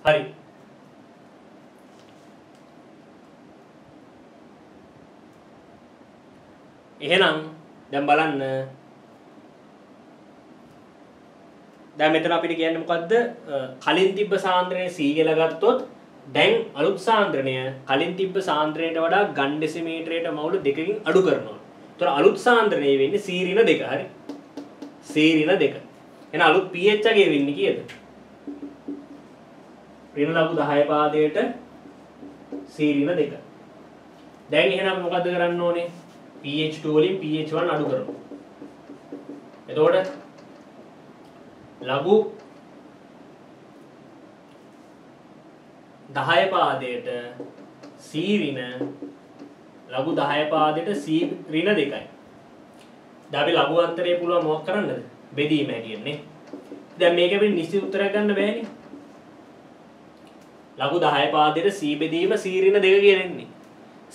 හරි. එහෙනම් දැන් බලන්න. දැන් මෙතන අපිට කියන්නේ මොකද්ද? කලින් තිබ්බ සාන්ද්‍රණය C කියලා ගත්තොත් දැන් අලුත් සාන්ද්‍රණය කලින් තිබ්බ සාන්ද්‍රණයට වඩා ගන් ඩෙසිමීටරයට මවුල 2කින් අඩු කරනවා. ඒතර අලුත් සාන්ද්‍රණය වෙන්නේ C ඍණ 2. හරි. C ඍණ 2. එහෙනම් අලුත් pH එකේ වෙන්නේ කීයද? ඍණ ලඝු 10 පාදයට C ඍණ 2. දැන් එහෙනම් මොකද්ද කරන්න ඕනේ? pH 2 වලින් pH 1 අඩු කරනවා. එතකොට ලඝු 10 පාදයට C ඍණ ලඝු 10 පාදයට C ඍණ 2යි. දැන් අපි ලඝු අන්තරය පුළුවන් මොකක් කරන්නද? බෙදීම හැටියනේ. දැන් මේක අපිට නිශ්චිත උත්තරයක් ගන්න බෑනේ. ලඝු 10 පාදයට C බෙදීම C ඍණ 2 කියලා එන්නේ.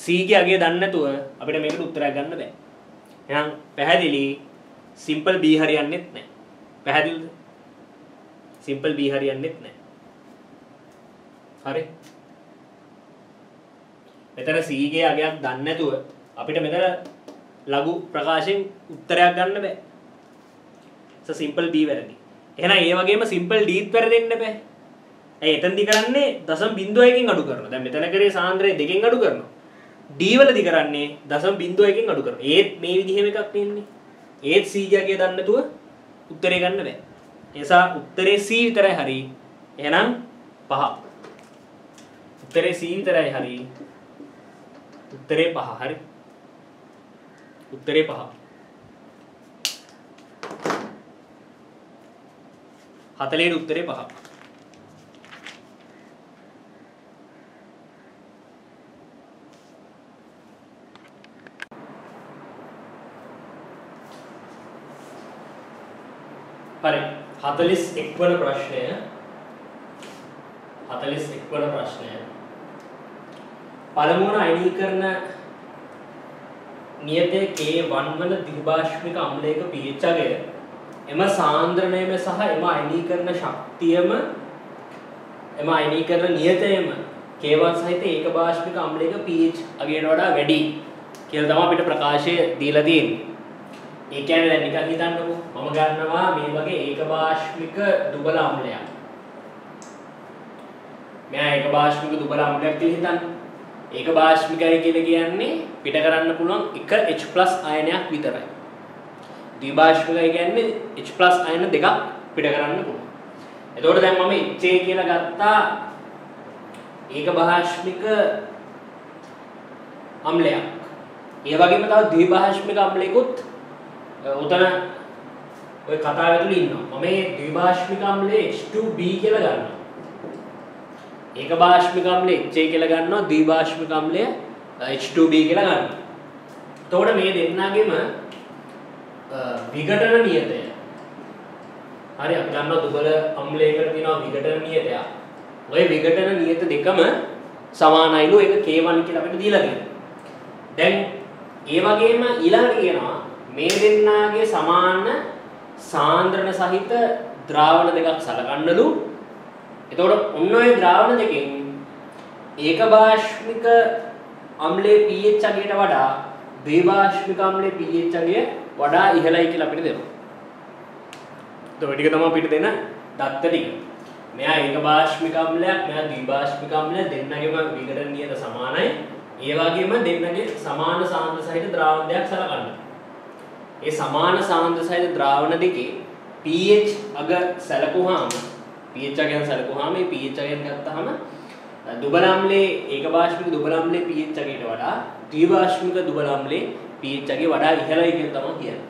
C ගේ අගය දන්නේ නැතුව අපිට මේකට උත්තරයක් ගන්න බෑ. එහෙනම් පැහැදිලි සිම්පල් B හරියන්නේත් නැහැ. පැහැදිලිද? සිම්පල් B හරියන්නේත් නැහැ. හරි. මෙතන C ගේ අගයක් දන්නේ නැතුව අපිට මෙතන ලඝු ප්‍රකාශයෙන් උත්තරයක් ගන්න බෑ. සිම්පල් B වැරදි. එහෙනම් ඒ වගේම සිම්පල් D ත් වැරදෙන්න බෑ. ඇයි එතනදි කරන්නේ 0.1කින් අඩු කරනවා. දැන් මෙතන කරේ සාන්ද්‍රය 2කින් අඩු කරනවා. D වලදී කරන්නේ 0.1කින් අඩු කරනවා. ඒත් මේ විදිහෙම එකක් තියෙන්නේ. ඒත් C ගේ අගය දන්නේ නැතුව උත්තරේ ගන්න බෑ. ඒ නිසා උත්තරේ C විතරයි හරි. එහෙනම් 5. උත්තරේ C විතරයි හරි. උත්තරේ 5 හරි. උත්තරේ 5. හතලේ උත්තරේ 5. හරි 41 වන ප්‍රශ්නය 41 වන ප්‍රශ්නය පළමු වන අයනීකරණ නියතයේ K1 වන ද්විභාෂ්මික අම්ලයක pH අගය එම සාන්ද්‍රණයම සහ එම අයනීකරණ ශක්තියම එම අයනීකරණ නියතයම K1 සහිත ඒකභාෂ්මික අම්ලයක pH අගයට වඩා වැඩි කියලා තමයි අපිට ප්‍රකාශය දීලා තියෙන්නේ. ඒ කියන්නේ දැන් නිකන් හිතන්නකෝ මම ගන්නවා මේ වගේ ඒකභාෂ්මික දුබල අම්ලයක්. මෙයා ඒකභාෂ්මික දුබල අම්ලයක් කියලා හිතන්න. ඒකභාෂ්මිකයි කියලා කියන්නේ පිට කරන්න පුළුවන් එක H+ අයනයක් විතරයි. ද්විභාෂ්මිකයි කියන්නේ H+ අයන දෙකක් පිට කරන්න පුළුවන්. එතකොට දැන් මම HA කියලා ගත්තා ඒකභාෂ්මික අම්ලයක්. ඒ වගේම තව ද්විභාෂ්මික අම්ලයකුත් උතන ඔය කතාව ඇතුළේ ඉන්නවා. මම මේ ද්විභාෂ්මික අම්ලයේ H2B කියලා ගන්නවා. ඒකභාෂ්මික අම්ලයේ HA කියලා ගන්නවා. ද්විභාෂ්මික අම්ලය H2B කියලා ගන්නවා. එතකොට මේ දෙන්නාගෙම විඝටන නියතය. හරි අපි දන්නවා දුබල අම්ලයකට තියෙනවා විඝටන නියතයක්. ඔය විඝටන නියත දෙකම සමානයිලු ඒක K1 කියලා අපිට දීලා තියෙනවා. දැන් ඒ වගේම ඊළඟට කියනවා මේ දෙන්නාගේ සමාන සාන්ද්‍රණ සහිත ද්‍රාවණ දෙකක් සලකන්නලු. එතකොට ඔන්න ඔය ද්‍රාවණ දෙකෙන් ඒකභාෂ්මික අම්ලයේ pH අගයට වඩා ද්විභාෂ්මික අම්ලයේ pH අගය වඩා ඉහළයි කියලා අපිට දෙනවා. ඔය ටික තමයි අපිට දෙන දත්ත ටික. මෙයා ඒකභාෂ්මික අම්ලයක්, මෙයා ද්විභාෂ්මික අම්ලයක් දෙන්නගේම විඝටන නියත සමානයි. ඒ වගේම දෙන්නගේ සමාන සාන්ද්‍ර සහිත ද්‍රාවණ දෙකක් සලකන්න. ඒ සමාන සාන්ද්‍ර සහිත ද්‍රාවණ දෙකේ pH අග සැලකුවාම pH අගයන් සැලකුවාම මේ pH අගයන් ගත්තාම දුබල අම්ලයේ ඒකභාෂ්මික දුබල අම්ලයේ pH අගයට වඩා ද්විභාෂ්මික දුබල අම්ලයේ pH අගය වඩා ඉහළයි කියලා තමයි කියන්නේ.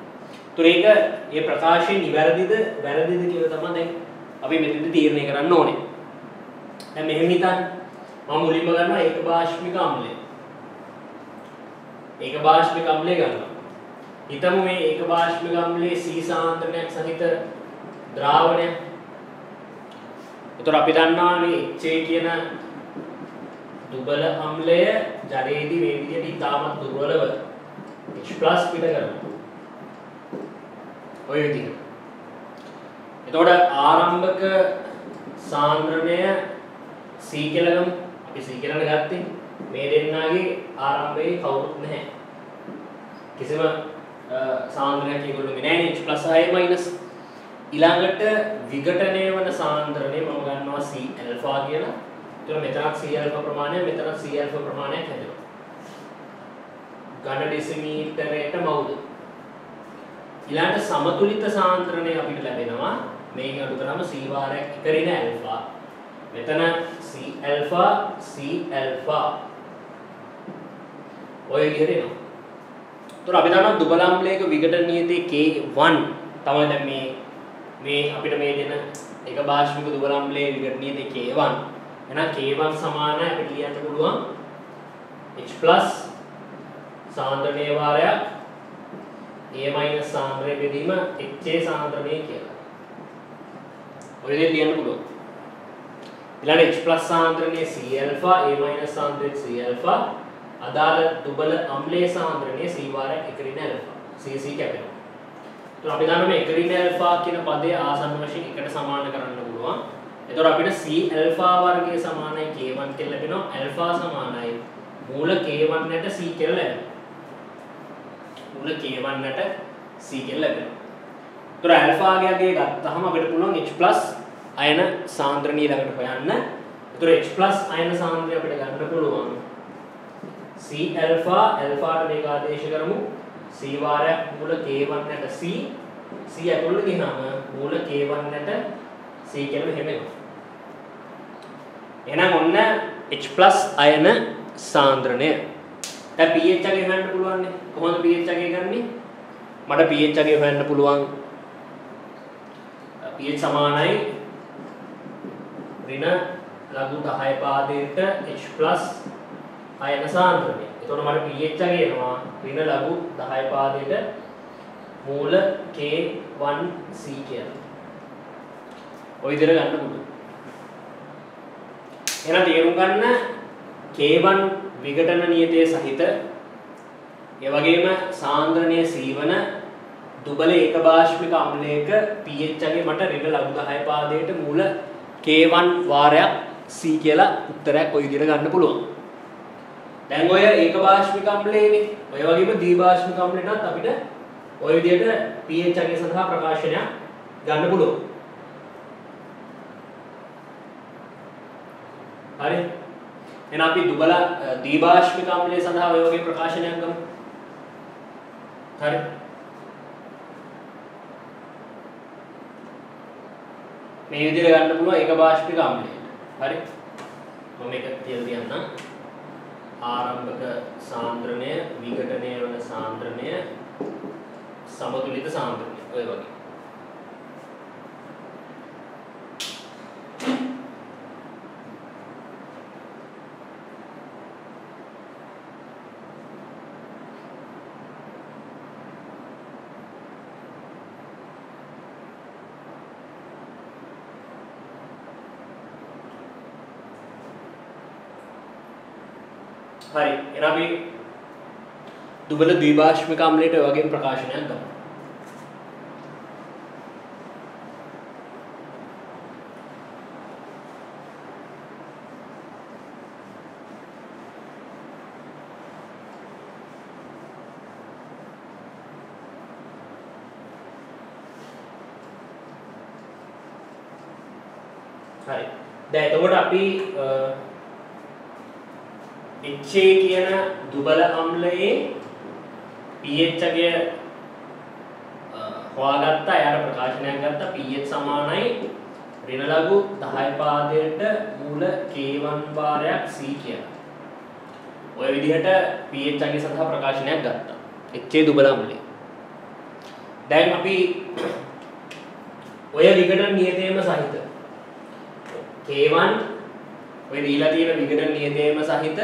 ඒතර ඒක මේ ප්‍රකාශය නිවැරදිද වැරදිද කියලා තමයි දැන් අපි මෙතනදි තීරණය කරන්න ඕනේ. දැන් මෙහෙම හිතන්න. මම මුලින්ම ගන්නවා ඒකභාෂ්මික අම්ලය. ඒකභාෂ්මික අම්ලය ගන්නවා. හිතමු මේ ඒකභාෂ්මික අම්ලයේ C සාන්ද්‍රණයක් සහිත ද්‍රාවණය. ඒතර අපි දන්නවා මේ HA කියන දුබල අම්ලය ජලයේදී මේ විදිහට ඉතාමත් දුර්වලව H+ පිට කරනවා. ඔය විදිහට. එතකොට ආරම්භක සාන්ද්‍රණය C කියලා ගමු. අපි C කියලානේ ගත්තේ. මේ දෙන්නාගේ ආරම්භයේ කවුරුත් නැහැ. කිසිම සාන්ද්‍රණයක් ඒගොල්ලෝගේ නැහැ නේ h + i - ඊළඟට විඝටනය වන සාන්ද්‍රණය මම ගන්නවා C ඇල්ෆා කියලා. ඒතකොට මෙතනත් C ඇල්ෆා ප්‍රමාණය මෙතනත් C ඇල්ෆා ප්‍රමාණයක් හැදෙනවා. ඝන ඩෙසිමීටරයට මවුද. ඊළඟට සමතුලිත සාන්ද්‍රණය අපිට ලැබෙනවා. මේක අඩු කරාම C වාරයක් එක ඍණ ඇල්ෆා. මෙතන C ඇල්ෆා ඔය විදිහට එනවා. ඒතකොට අපි දන්නවා දුබල අම්ලයක විඝටන නියතේ K1 තමයි දැන් මේ අපිට මේ දෙන එක භාෂ්මික දුබල අම්ලයේ විඝටන නියතේ K1. එහෙනම් K1 සමානයි අපිට ලියන්න පුළුවන් H+ සාන්ද්‍රණීය වාරයක් A- සාන්ද්‍රණය බෙදීම HA සාන්ද්‍රණය කියලා. ඔය විදිහට ලියන්න පුළුවන්. ඊළඟ H+ සාන්ද්‍රණයේ C alpha A- සාන්ද්‍රණයේ C alpha අදාළ දුබල අම්ලයේ සාන්ද්‍රණයේ C වාරයක් එක ඍණ ඇල්ෆා CC කැපෙනවා. ඒතර අපි දන්නවා මේ එක ඍණ ඇල්ෆා කියන පදය ආසන්න වශයෙන් එකට සමාන කරන්න පුළුවන්. ඒතර අපිට C ඇල්ෆා වර්ගය සමානයි K1 කියලා ලැබෙනවා. ඇල්ෆා සමානයි මූල K1 ට C කියලා ලැබෙනවා. මූල K1 ට C කියලා ලැබෙනවා. ඒතර ඇල්ෆාගේ අගය ගත්තාම අපිට පුළුවන් H+ අයන සාන්ද්‍රණිය ළඟට හොයන්න. ඒතර H+ අයන සාන්ද්‍රණිය අපිට ගන්න පුළුවන් C ඇල්ෆා ඇල්ෆාට මේක ආදේශ කරමු. C වාරයක් මූල K1 ට C ඇතුළට ගිහම මූල K1 ට C කියලා මෙහෙම එනවා. එහෙනම් ඔන්න H+ අයන සාන්ද්‍රණය. දැන් pH අගය හොයන්න පුළුවන් නේ. කොහොමද pH අගය ගන්නෙ? මට pH අගය හොයන්න පුළුවන් pH සමානයි ඍණ ලඝු 10 පාදයට H+ අයන සාන්ද්‍රණය. එතකොට මට pH අගය එනවා ඍණ ලඝු 10 පාදයට මූල K1C කියලා. ඔය විදිහට ගන්න පුළුවන්. එහෙනම් තේරුම් ගන්න K1 විඝටන නියතයේ සහිත ඒ වගේම සාන්ද්‍රණයේ සීවන දුබල ඒකභාෂ්මික අම්ලයක pH අගය මට ඍණ ලඝු 10 පාදයට මූල K1 වාරයක් C කියලා උත්තරයක් ඔය විදිහට ගන්න පුළුවන්. දැන් ඔය ඒකභාෂ්මික අම්ලයේනේ ඔය වගේම ද්විභාෂ්මික අම්ලයටත් අපිට ඔය විදිහට pH අගය සඳහා ප්‍රකාශනයක් ගන්න පුළුවන්. හරි. එහෙනම් අපි දුබල ද්විභාෂ්මික අම්ලය සඳහා ඔය වගේ ප්‍රකාශනයක් ගමු. හරි. මේ විදිහට ගන්න පුළුවන් ඒකභාෂ්මික අම්ලයට. හරි. මම මේක තියලා තියන්නම්. ආරම්භක සාන්ද්‍රණය, විඝටනය වන සාන්ද්‍රණය, සමතුලිත සාන්ද්‍රණය ඔය වගේ. හරි. එහෙනම් අපි දුබල ද්විභාෂ්මික අම්ලයට ඔය වගේ ප්‍රකාශනයක් ගමු. හරි. දැන් එතකොට අපි HA කියන දුබල අම්ලයේ pH අගය හොයාගත්තා. එයාට ප්‍රකාශනයක් ගත්තා pH සමානයි ඍණ ලඝු 10 පාදයට මූල K1 වාරයක් C කියලා. ඔය විදිහට pH අගය සඳහා ප්‍රකාශනයක් ගත්තා. HA දුබල අම්ලය. දැන් අපි ඔය විඝටන නියතයේම සහිත K1 ඔය දීලා තියෙන විඝටන නියතයේම සහිත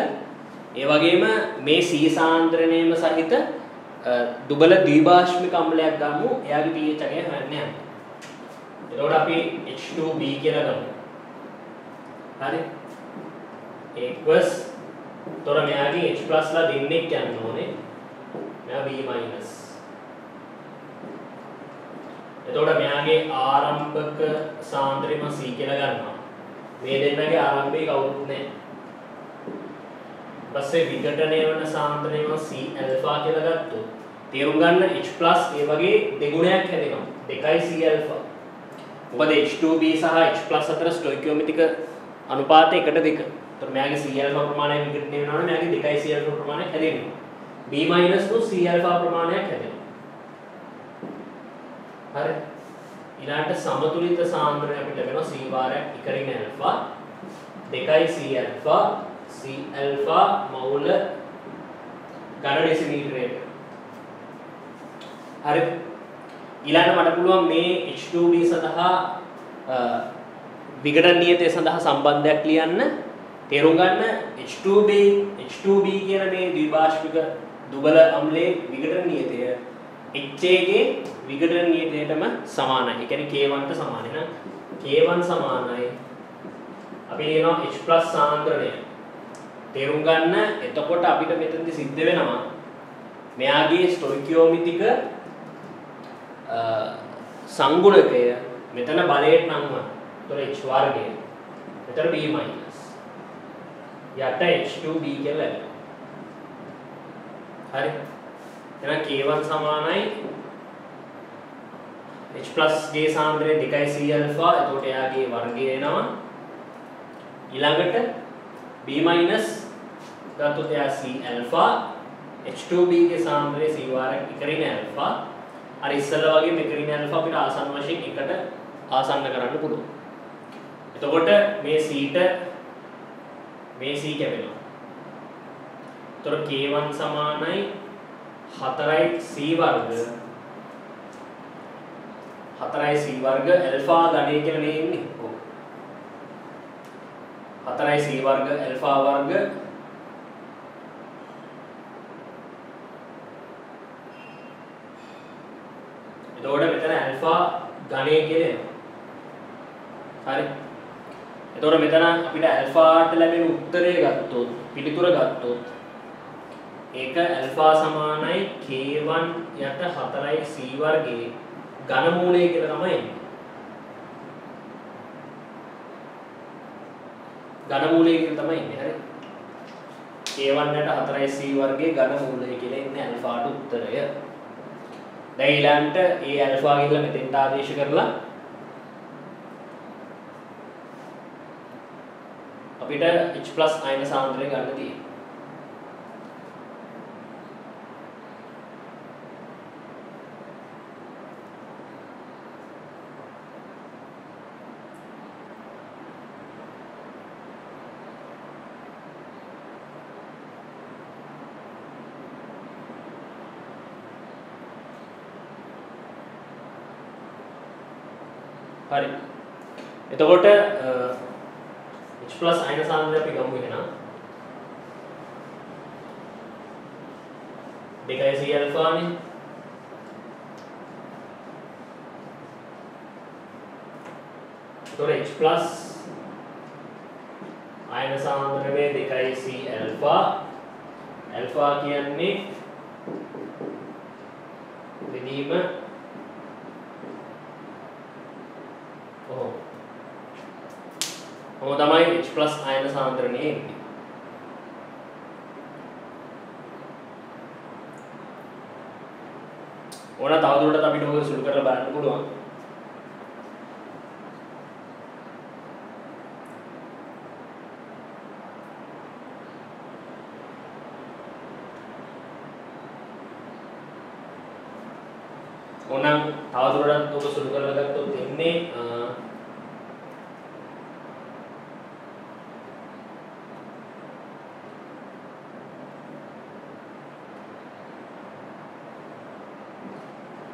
ඒ වගේම මේ C සාන්ද්‍රණයේම සහිත දුබල ද්විභාෂ්මික අම්ලයක් ගමු. එයාගේ pH අගය හොයන්න යන්න. එතකොට අපි H2B කියලා ගමු. හරි. එක්වස් තොර මෙයාගේ H+ ලා දෙන්නෙක් යන්න ඕනේ. මෙයා B-. එතකොට මෙයාගේ ආරම්භක සාන්ද්‍රණයම C කියලා ගන්නවා. මේ දෙන්නගේ ආරම්භයේ කවුරුත් නැහැ. ඊපස්සේ විඝටනය වෙන සාන්ද්‍රණය C ඇල්ෆා කියලා ගත්තොත් තේරුම් ගන්න H+ ඒ වගේ දෙගුණයක් හැදෙනවා. 2C alpha. මොකද H2B සහ H+ අතර ස්ටොයිකියෝමෙට්‍රික අනුපාතය 1:2. ඒතර මෙයාගේ C ඇල්ෆා ප්‍රමාණය විඝටනය වෙනවා නම් මෙයාගේ 2C ඇල්ෆා ප්‍රමාණයක් හැදෙනවා. B- નું C ඇල්ෆා ප්‍රමාණයක් හැදෙනවා. හරි. ඊළඟට සමතුලිත සාන්ද්‍රණය අපිට ලැබෙනවා C වාරයක් ඉකරින alpha 2C alpha C alpha මවුල ඝන ඩෙසිමීටරයක. හරි. ඊළඟට මට පුළුවන් මේ H2B සඳහා විඝටන නියතය සඳහා සම්බන්ධයක් ලියන්න. තේරුම් ගන්න H2B කියන මේ ද්විභාෂික දුබල අම්ලයේ විඝටන නියතය HA ගේ විඝටන නියතයටම සමානයි. ඒ කියන්නේ K1 ට සමානයි නේද? K1 සමානයි. අපි කියනවා H+ සාන්ද්‍රණය. තේරුම් ගන්න එතකොට අපිට මෙතනදි සිද්ධ වෙනවා මෙයාගේ ස්ටොයිකියෝමෙට්‍රික සංගුණකය මෙතන බලයට නංවන. ඒතර H වර්ගය. මෙතන B-. යට H2B කියලා ලැබෙනවා. හරි. එහෙනම් K1 සමානයි H+ ගේ සාන්ද්‍රණය 2C ඇල්ෆා. එතකොට එයාගේ වර්ගය එනවා. ඊළඟට B- ගත්තොත් එයා C ඇල්ෆා. H2B ගේ සාන්ද්‍රණය C වාරයක් ඉකරින ඇල්ෆා. අර ඉස්සෙල්ලා වගේ මෙකරින ඇල්ෆා අපිට ආසන්න වශයෙන් එකට ආසන්න කරන්න පුළුවන්. එතකොට මේ C ට මේ C කැපෙනවා. එතකොට K1 සමානයි 4C වර්ග 4C වර්ග ඇල්ෆා ඝනය කියලා නේ ඉන්නේ. ඔව්. 4C වර්ග ඇල්ෆා වර්ග එතකොට මෙතන ඇල්ෆා ඝනය කියලා එනවා. හරි. එතකොට මෙතන අපිට ඇල්ෆාට ලැබෙන උත්තරය ගත්තොත් පිළිතුර ගත්තොත් ඒක ඇල්ෆා සමානයි K1 යට 4C වර්ගයේ ඝනමූලය කියලා තමයි එන්නේ. ඝනමූලය කියලා තමයි එන්නේ. හරි. K1 යට 4C වර්ගයේ ඝනමූලය කියලා එන්නේ ඇල්ෆාට උත්තරය. දැන් ඊළඟට ඒ ඇල්ෆා කියලා මෙතෙන්ට ආදේශ කරලා අපිට H+ අයන සාන්ද්‍රණය ගන්න තියෙනවා. හරි. එතකොට H+ අයන සාන්ද්‍රණය අපි ගමු එහෙනම් 2C ඇල්ෆානේ. එතකොට H+ අයන සාන්ද්‍රණය 2C ඇල්ෆා. ඇල්ෆා කියන්නේ විදීම තමයි H+ අයන සාන්ද්‍රණය එන්නේ. ඕන තවදුරටත් අපිට ඔය සුළු කරලා බලන්න පුළුවන්. ඕනම් තවදුරටත් ඔබ සුළු කරලා ගත්තොත් එන්නේ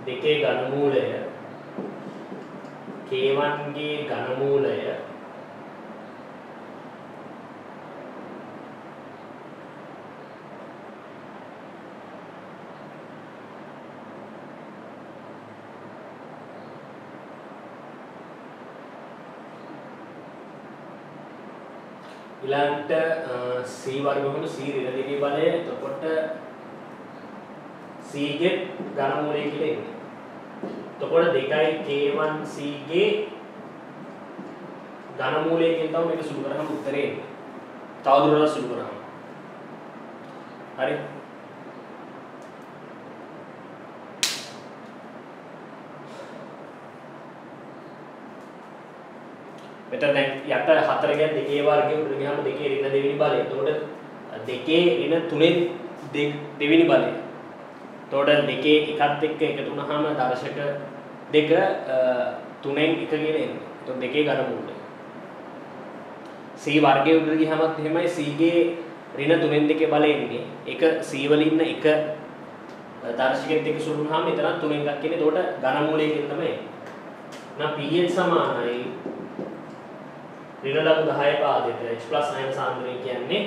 දෙකේ ඝනමූලය K1 ගේ ඝනමූලය ඊළඟට C වර්ගමූල C ඍණලිපි බලය එතකොට C ගේ ඝනමූලය කියලා එන්නේ. එතකොට 2K1C ගේ ඝන මූලයකින් තමයි මේක සුළු කරාම උත්තරේ එන්නේ. තවදුරටත් සුළු කරාම. හරි. මෙතන දැන් යට 4 ගැන 2 වර්ගය උඩට ගියාම 2 ඍණ දෙවෙනි බලය. එතකොට 2 ඍණ 3න් දෙවෙනි බලය. එතකොට 2 එකත් එක්ක එකතු වුණාම දර්ශක දෙක 3න් 1 කියන එන්නේ. එතකොට 2 ඝන මූලය. C වර්ගයේ උඩට ගියාමත් එහෙමයි C ගේ ඍණ 3න් 2 බලය එන්නේ. ඒක C වල ඉන්න එක දර්ශකෙත් එක්ක සුළු වුණාම එතන 3න් එකක් කියන්නේ. එතකොට ඝන මූලය කියන තමයි එන්නේ. නම් pH සමානයි ඍණ ලඝු 10 පාදයට H+ අයන සාන්ද්‍රණය කියන්නේ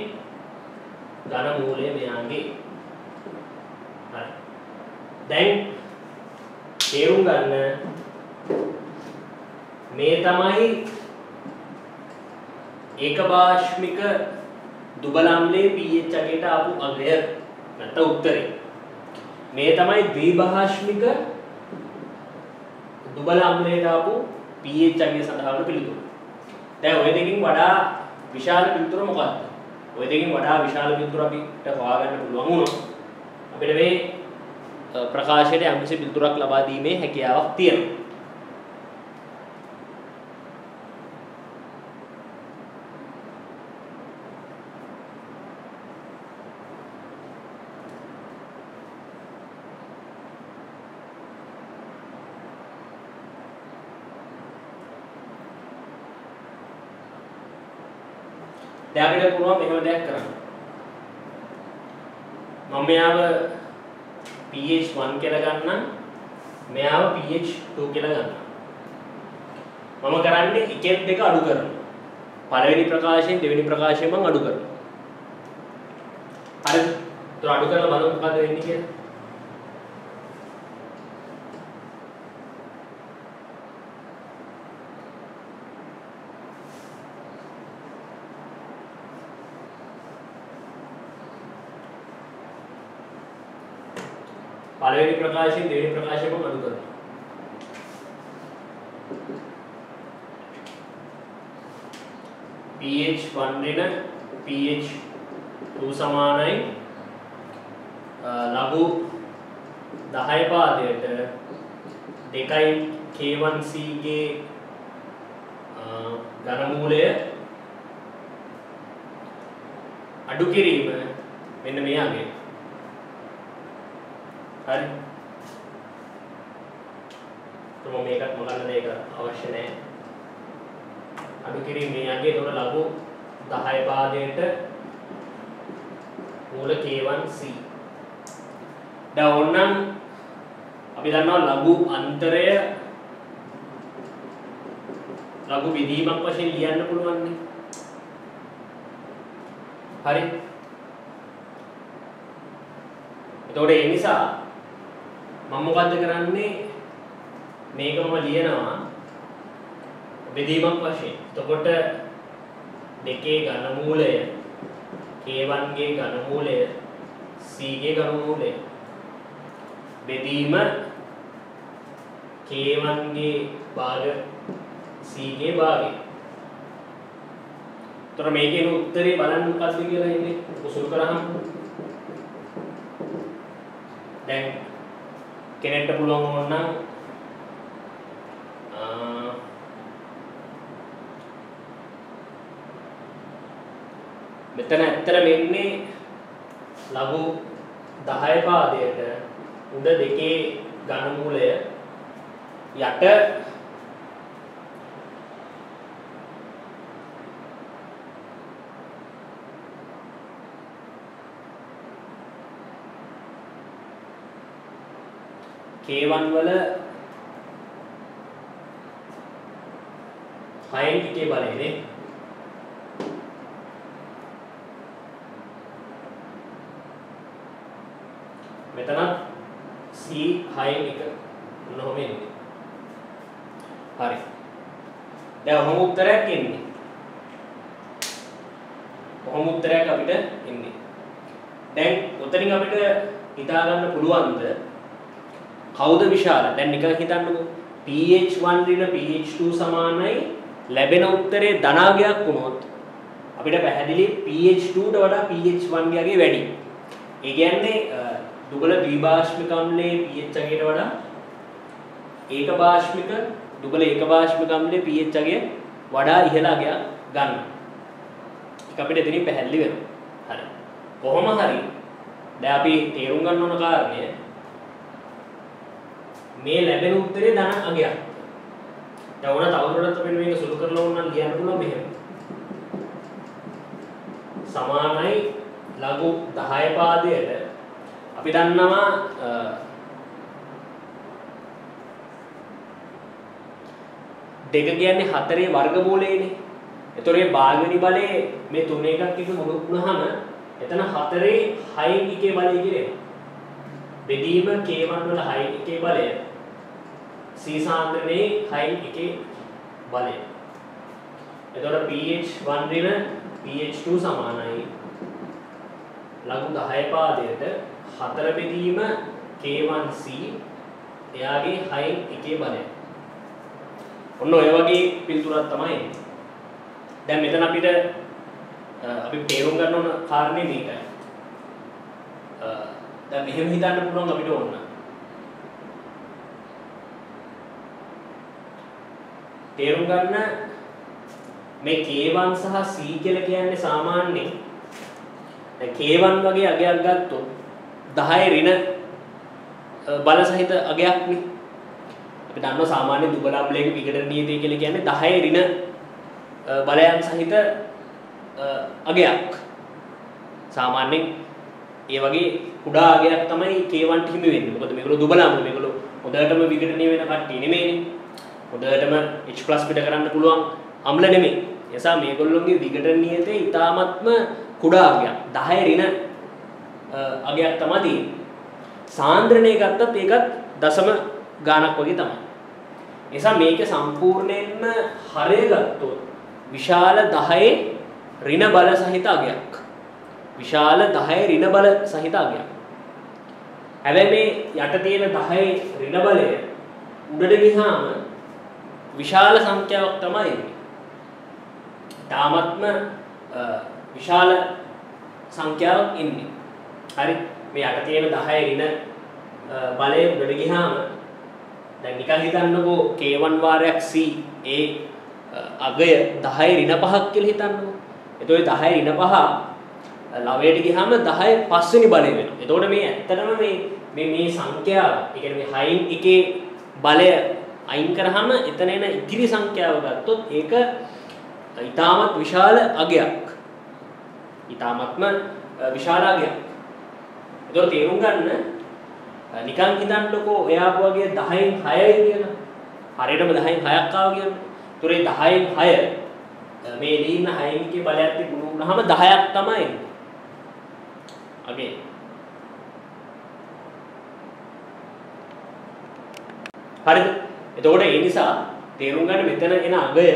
ඝන මූලය මෙයාගේ. හරි. දැන් තේරුම් ගන්න මේ තමයි ඒකපාශ්මික දුබල අම්ලයේ pH අගයට ආපු අගය නැත්නම් උත්තරේ. මේ තමයි ද්විභාෂ්මික දුබල අම්ලයට ආපු pH අගය සඳහා වන පිළිතුර. දැන් ඔය දෙකකින් වඩා විශාල පිළිතුර මොකක්ද? ඔය දෙකකින් වඩා විශාල පිළිතුර අපිට හොයාගන්න පුළුවන් වුණොත් අපිට මේ ප්‍රකාශයට යම්කිසි පිළිතුරක් ලබා දීමේ හැකියාවක් තියෙනවා. දැන් අපිට පුළුවන් මෙහෙම දෙයක් කරන්න. මම මෙයාව pH 1 කියලා ගන්නම්. මෙයාව pH 2 කියලා ගන්නම්. මම කරන්නේ එකෙන් දෙක අඩු කරනවා. පළවෙනි ප්‍රකාශයෙන් දෙවෙනි ප්‍රකාශයෙන් මම අඩු කරනවා. හරිද? ඒතර අඩු කරලා බලමු මොකද වෙන්නේ කියලා. පළවෙනි ප්‍රකාශයෙන් දෙවෙනි ප්‍රකාශයෙන් අඩු කරනවා. pH 1 ඍණ pH 2 සමානයි ලඝු 10 පාදයට 2යි K1C ගේ ඝන මූලය අඩු කිරීම මෙන්න මෙයාගේ. හරි. તો මේකත් මොකක්ද මේක අවශ්‍ය නැහැ. අඩු කිරීම මෙයාගේ. ඒතකොට ලඝු 10 පාදයට මූල K1C. දැන් ඕනනම් අපි දන්නවා ලඝු අන්තරය ලඝු විදීමක් වශයෙන් ලියන්න පුළුවන් නේ. හරි. එතකොට ඒ නිසා මම මොකද්ද කරන්නේ මේක මම ලියනවා බෙදීමක් වශයෙන්. එතකොට දෙකේ ඝන මූලය K1 ගේ ඝන මූලය C ගේ ඝන මූලය බෙදීම K1 ගේ භාග C ගේ භාගය. එතකොට මේකේ උත්තරේ බලන්න මොකක්ද කියලා ඉන්නේ උසුල් කරාම දැන් කෙනෙක්ට පුළුවන් වුණා මෙතන ඇත්තට වෙන්නේ ලඝු 10 පාදයට උඩ දෙකේ ඝන මූලය යට K1 වල 6න් එකේ බලය නේ. මෙතන C 6න් එක නොම එන්නේ. හරි. දැන් ඔහොම උත්තරයක් එන්නේ. ඔහොම උත්තරයක් අපිට එන්නේ. දැන් උතනින් අපිට හිතා ගන්න පුළුවන්ද කවුද විශාල? දැන් නිකන් හිතන්නකෝ pH 1 ඍණ pH 2 සමානයි ලැබෙන උත්තරේ ධනාගයක් වුණොත් අපිට පැහැදිලි pH2 ට වඩා pH1 ගේ වැඩි. ඒ කියන්නේ දුබල ද්විභාෂ්මික අම්ලයේ pH අගයට වඩා ඒකභාෂ්මික දුබල ඒකභාෂ්මික අම්ලයේ pH අගය වඩා ඉහළ අගයක් ගන්න. ඒක අපිට එතනින් පැහැදිලි වෙනවා. හරි. කොහොම හරි දැන් අපි තේරුම් ගන්න ඕන කාරණය මේ ලැබෙන උත්තරේ ධන අගයක්. දැන් ඕන තවදුරටත් අපිට මේක සුළු කරලා ඕන නම් ලියන්න පුළුවන් මෙහෙම. සමානයි ලඝු 10 පාදයට අපි දන්නවා දෙක කියන්නේ 4 වර්ගමූලයනේ. ඒතොර මේ භාගනි බලය මේ 3 එකක් එක මොකද වුණාම එතන 4 6 එකේ බලය කියලා එනවා. බෙදීම K1 වල 6 එකේ බලය C සාන්ද්‍රණයේ 6 එකේ බලය. එතකොට pH1 ඍණ pH2 සමානයි ලඝු 10 පාදයට 4 බෙදීම K1C එයාගේ 6 එකේ බලය. ඔන්න ඔය වගේ පිළිතුරක් තමයි එන්නේ. දැන් මෙතන අපිට අපි තේරුම් ගන්න ඕන කාරණේ මේකයි. දැන් මෙහෙම හිතන්න පුළුවන් අපිට ඕන. තේරුම් ගන්න මේ K1 සහ C කියලා කියන්නේ සාමාන්‍යයෙන් දැන් K1 වගේ අගයක් ගත්තොත් 10 ඍණ බල සහිත අගයක් නේ. අපි දන්නවා සාමාන්‍ය දුබල අම්ලයක විඝටන නියතය කියලා කියන්නේ 10 ඍණ බලයන් සහිත අගයක්. සාමාන්‍යයෙන් ඒ වගේ කුඩා අගයක් තමයි K1 ට හිමි වෙන්නේ. මොකද මේගොල්ලෝ දුබල අම්ල මේගොල්ලෝ හොඳටම විඝටනීය වෙන කට්ටිය නෙමෙයිනේ. හොඳටම H+ පිට කරන්න පුළුවන් අම්ල නෙමෙයි. ඒ නිසා මේගොල්ලෝගේ විඝටන නියතය ඉතාමත්ම කුඩා අගයක්. 10 ඍණ අගයක් තමයි තියෙන්නේ. සාන්ද්‍රණය ගත්තත් ඒකත් දශම ගාණක් වගේ තමයි. ඒ නිසා මේක සම්පූර්ණයෙන්ම හරය ගත්තොත් විශාල 10 ඍණ බල සහිත අගයක්. විශාල 10 ඍණ බල සහිත අගයක්. හැබැයි මේ යට තියෙන 10 ඍණ බලය උඩට ගියාම විශාල සංඛ්‍යාවක් තමයි එන්නේ. තාමත්ම විශාල සංඛ්‍යාවක් ඉන්නේ. හරි මේ යට තියෙන 10 ඍණ බලය උඩට ගියාම දැන් නිකන් හිතන්නකෝ K1 වාරයක් C ඒ අගය 10 ඍණ 5ක් කියලා හිතන්නකෝ. එතකොට 10 ඍණ 5 ලවයට ගියාම 10 පස්වෙනි බලය වෙනවා. එතකොට මේ ඇත්තටම මේ සංඛ්‍යාව, ඒ කියන්නේ මේ 6න් එකේ බලය අයින් කරාම එතන එන ඉතිරි සංඛ්‍යාව ගත්තොත් ඒක ඊටමත් විශාල අගයක්. ඊටමත්ම විශාල අගයක්. ඒක තේරුම් ගන්න නිකන් හිතන්නකෝ එයා වගේ 10න් 6යි කියලා. හරියටම 10න් 6ක් ආවා කියන්නේ. ඒතොර ඒ 10න් 6 මේ එළින්න 6න් එකේ බලයක් තිබුණාම 10ක් තමයි. අගේ හරිද? එතකොට ඒ නිසා තේරුම් ගන්න මෙතන එන අගය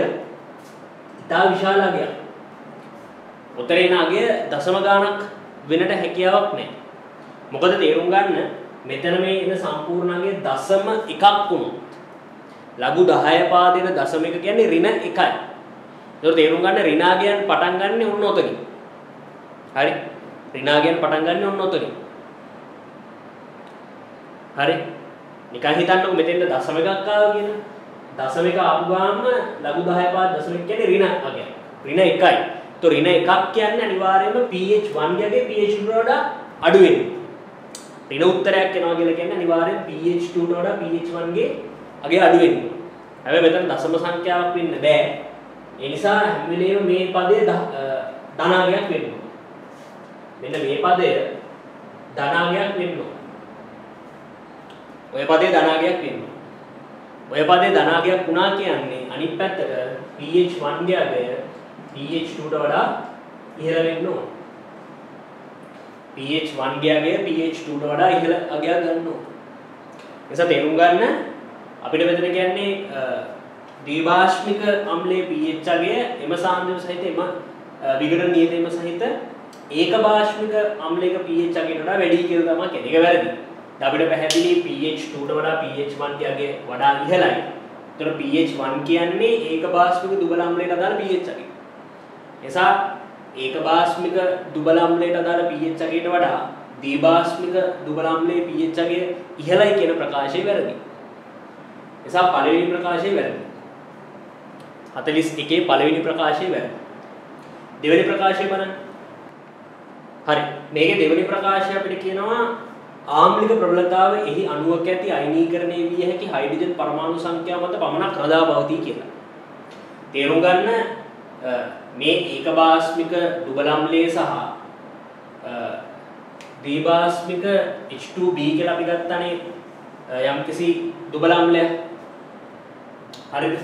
ඉතා විශාල අගයක්. උතර එන අගය දශම ගාණක් වෙනට හැකියාවක් නැහැ. මොකද තේරුම් ගන්න මෙතන මේ එන සම්පූර්ණ අගය දශම එකක් වුණොත් ලඝු 10 පාදයට දශම එක කියන්නේ ඍණ 1යි. ඒතකොට තේරුම් ගන්න ඍණාගයන් පටන් ගන්න ඔන්න ඔතනින්. හරි? ඍණාගයන් පටන් ගන්න ඔන්න ඔතනින්. හරි? නිකන් හිතන්නකො මෙතෙන්ද දශම එකක් ආවා කියන. දශම එක ආපු ගාම ලඝු 10 පාද දශම එක කියන්නේ ඍණ අගය. ඍණ 1යි. ඒතකොට ඍණ 1ක් කියන්නේ අනිවාර්යයෙන්ම pH1 ගේ pH2 වඩා අඩු වෙන්නේ. ඍණ උත්තරයක් එනවා කියලා කියන්නේ අනිවාර්යෙන් pH2 ට වඩා pH1 ගේ අගය අඩු වෙන්නේ. හැබැයි මෙතන දශම සංඛ්‍යාවක් වෙන්න බෑ. ඒ නිසා හැම වෙලේම මේ පදයේ ධනාගයක් වෙන්න ඕන. මෙන්න මේ පදය ධනාගයක් වෙන්න ඕන. ඔය පදේ ධනාගයක් වෙන්න ඕන. ඔය පදේ ධනාගයක් වුණා කියන්නේ අනිත් පැත්තට pH1 ගේ අගය pH2 ට වඩා ඉහළ වෙන්න ඕන. pH1 ගේ අගය pH2 ට වඩා ඉහළ අගයක් ගන්න ඕන. එනිසා තේරුම් ගන්න අපිට මෙතන කියන්නේ ද්විභාෂ්මික අම්ලයේ pH අගය එම සාන්ද්‍රණය සහිත එම විඝටන නියතයම සහිත ඒකභාෂ්මික අම්ලයක pH අගයට වඩා වැඩි කියලා තමයි කියන්නේ. ඒක වැරදි. දැන් අපිට පැහැදිලි pH2 ට වඩා pH1 ගේ අගය වඩා ඉහළයි. එතකොට pH 1 කියන්නේ ඒකභාෂ්මික දුබල අම්ලයට අදාළ pH අගය. එසා ඒකභාෂ්මික දුබල අම්ලයට අදාළ pH අගයට වඩා ද්විභාෂ්මික දුබල අම්ලයේ pH අගය ඉහළයි කියන ප්‍රකාශය වැරදි. එසා පළවෙනි ප්‍රකාශය වැරදි. 41 පළවෙනි ප්‍රකාශය වැරදි. දෙවෙනි ප්‍රකාශය බලන්න. හරි. මේකේ දෙවෙනි ප්‍රකාශය අපිට කියනවා ආම්ලික ප්‍රබලතාව එහි අණුවක ඇති අයනීකරණය විය හැකි හයිඩ්‍රජන් පරමාණු සංඛ්‍යාව මත පමණක් රඳා පවතී කියලා. තේරුම් ගන්න මේ ඒකභාෂ්මික දුබල අම්ලයේ සහ ද්විභාෂ්මික H2B කියලා අපි ගත්තානේ යම්කිසි දුබල අම්ලයක්. හරිද?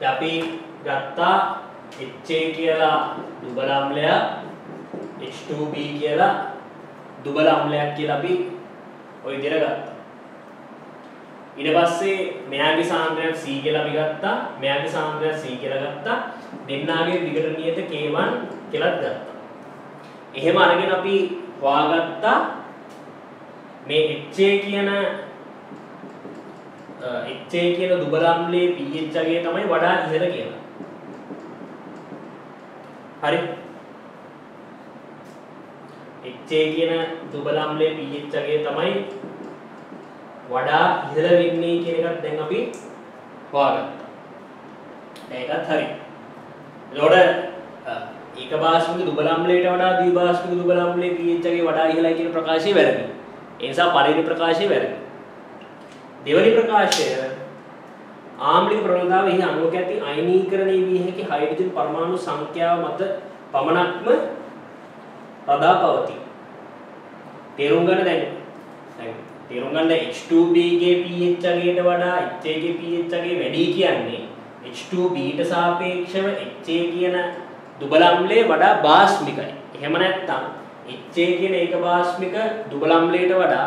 අපි ගත්තා HA කියලා දුබල අම්ලයක් H2B කියලා දුබල අම්ලයක් කියලා අපි ওই විදිහට ගත්තා. ඊට පස්සේ මෙයාගේ සාන්ද්‍රණයක් C කියලා අපි ගත්තා. මෙයාගේ සාන්ද්‍රණයක් C කියලා ගත්තා. දෙන්නාගේ විඝටනීයත K1 කියලාත් ගත්තා. එහෙම අරගෙන අපි හොයාගත්තා මේ HA කියන දුබල අම්ලයේ pH අගය තමයි වඩා ඉහළ කියලා. හරි. HA කියන දුබල අම්ලයේ pH අගය තමයි වඩා ඉහළ වෙන්නේ කියන එකත් දැන් අපි හොයාගත්තා. ඒකත් හරි. එතකොට ඒකභාෂ්මික දුබල අම්ලයට වඩා ද්විභාෂ්මික දුබල අම්ලයේ pH අගය වඩා ඉහළයි කියන ප්‍රකාශය වැරදි. ඒ නිසා පළවෙනි ප්‍රකාශය වැරදි. දෙවැනි ප්‍රකාශය ආම්ලික ප්‍රබලතාව එහි අණුවක ඇති අයනීකරණය විය හැකි හයිඩ්‍රජන් පරමාණු සංඛ්‍යාව මත පමණක්ම රඳා පවතී. තේරුම් ගන්න දැන් තේරුම් ගන්න H2B ගේ pH අගයට වඩා HA ගේ pH අගය වැඩි කියන්නේ H2B ට සාපේක්ෂව HA කියන දුබල අම්ලය වඩා භාෂ්මිකයි. එහෙම නැත්නම් HA කියන ඒකභාෂ්මික දුබල අම්ලයට වඩා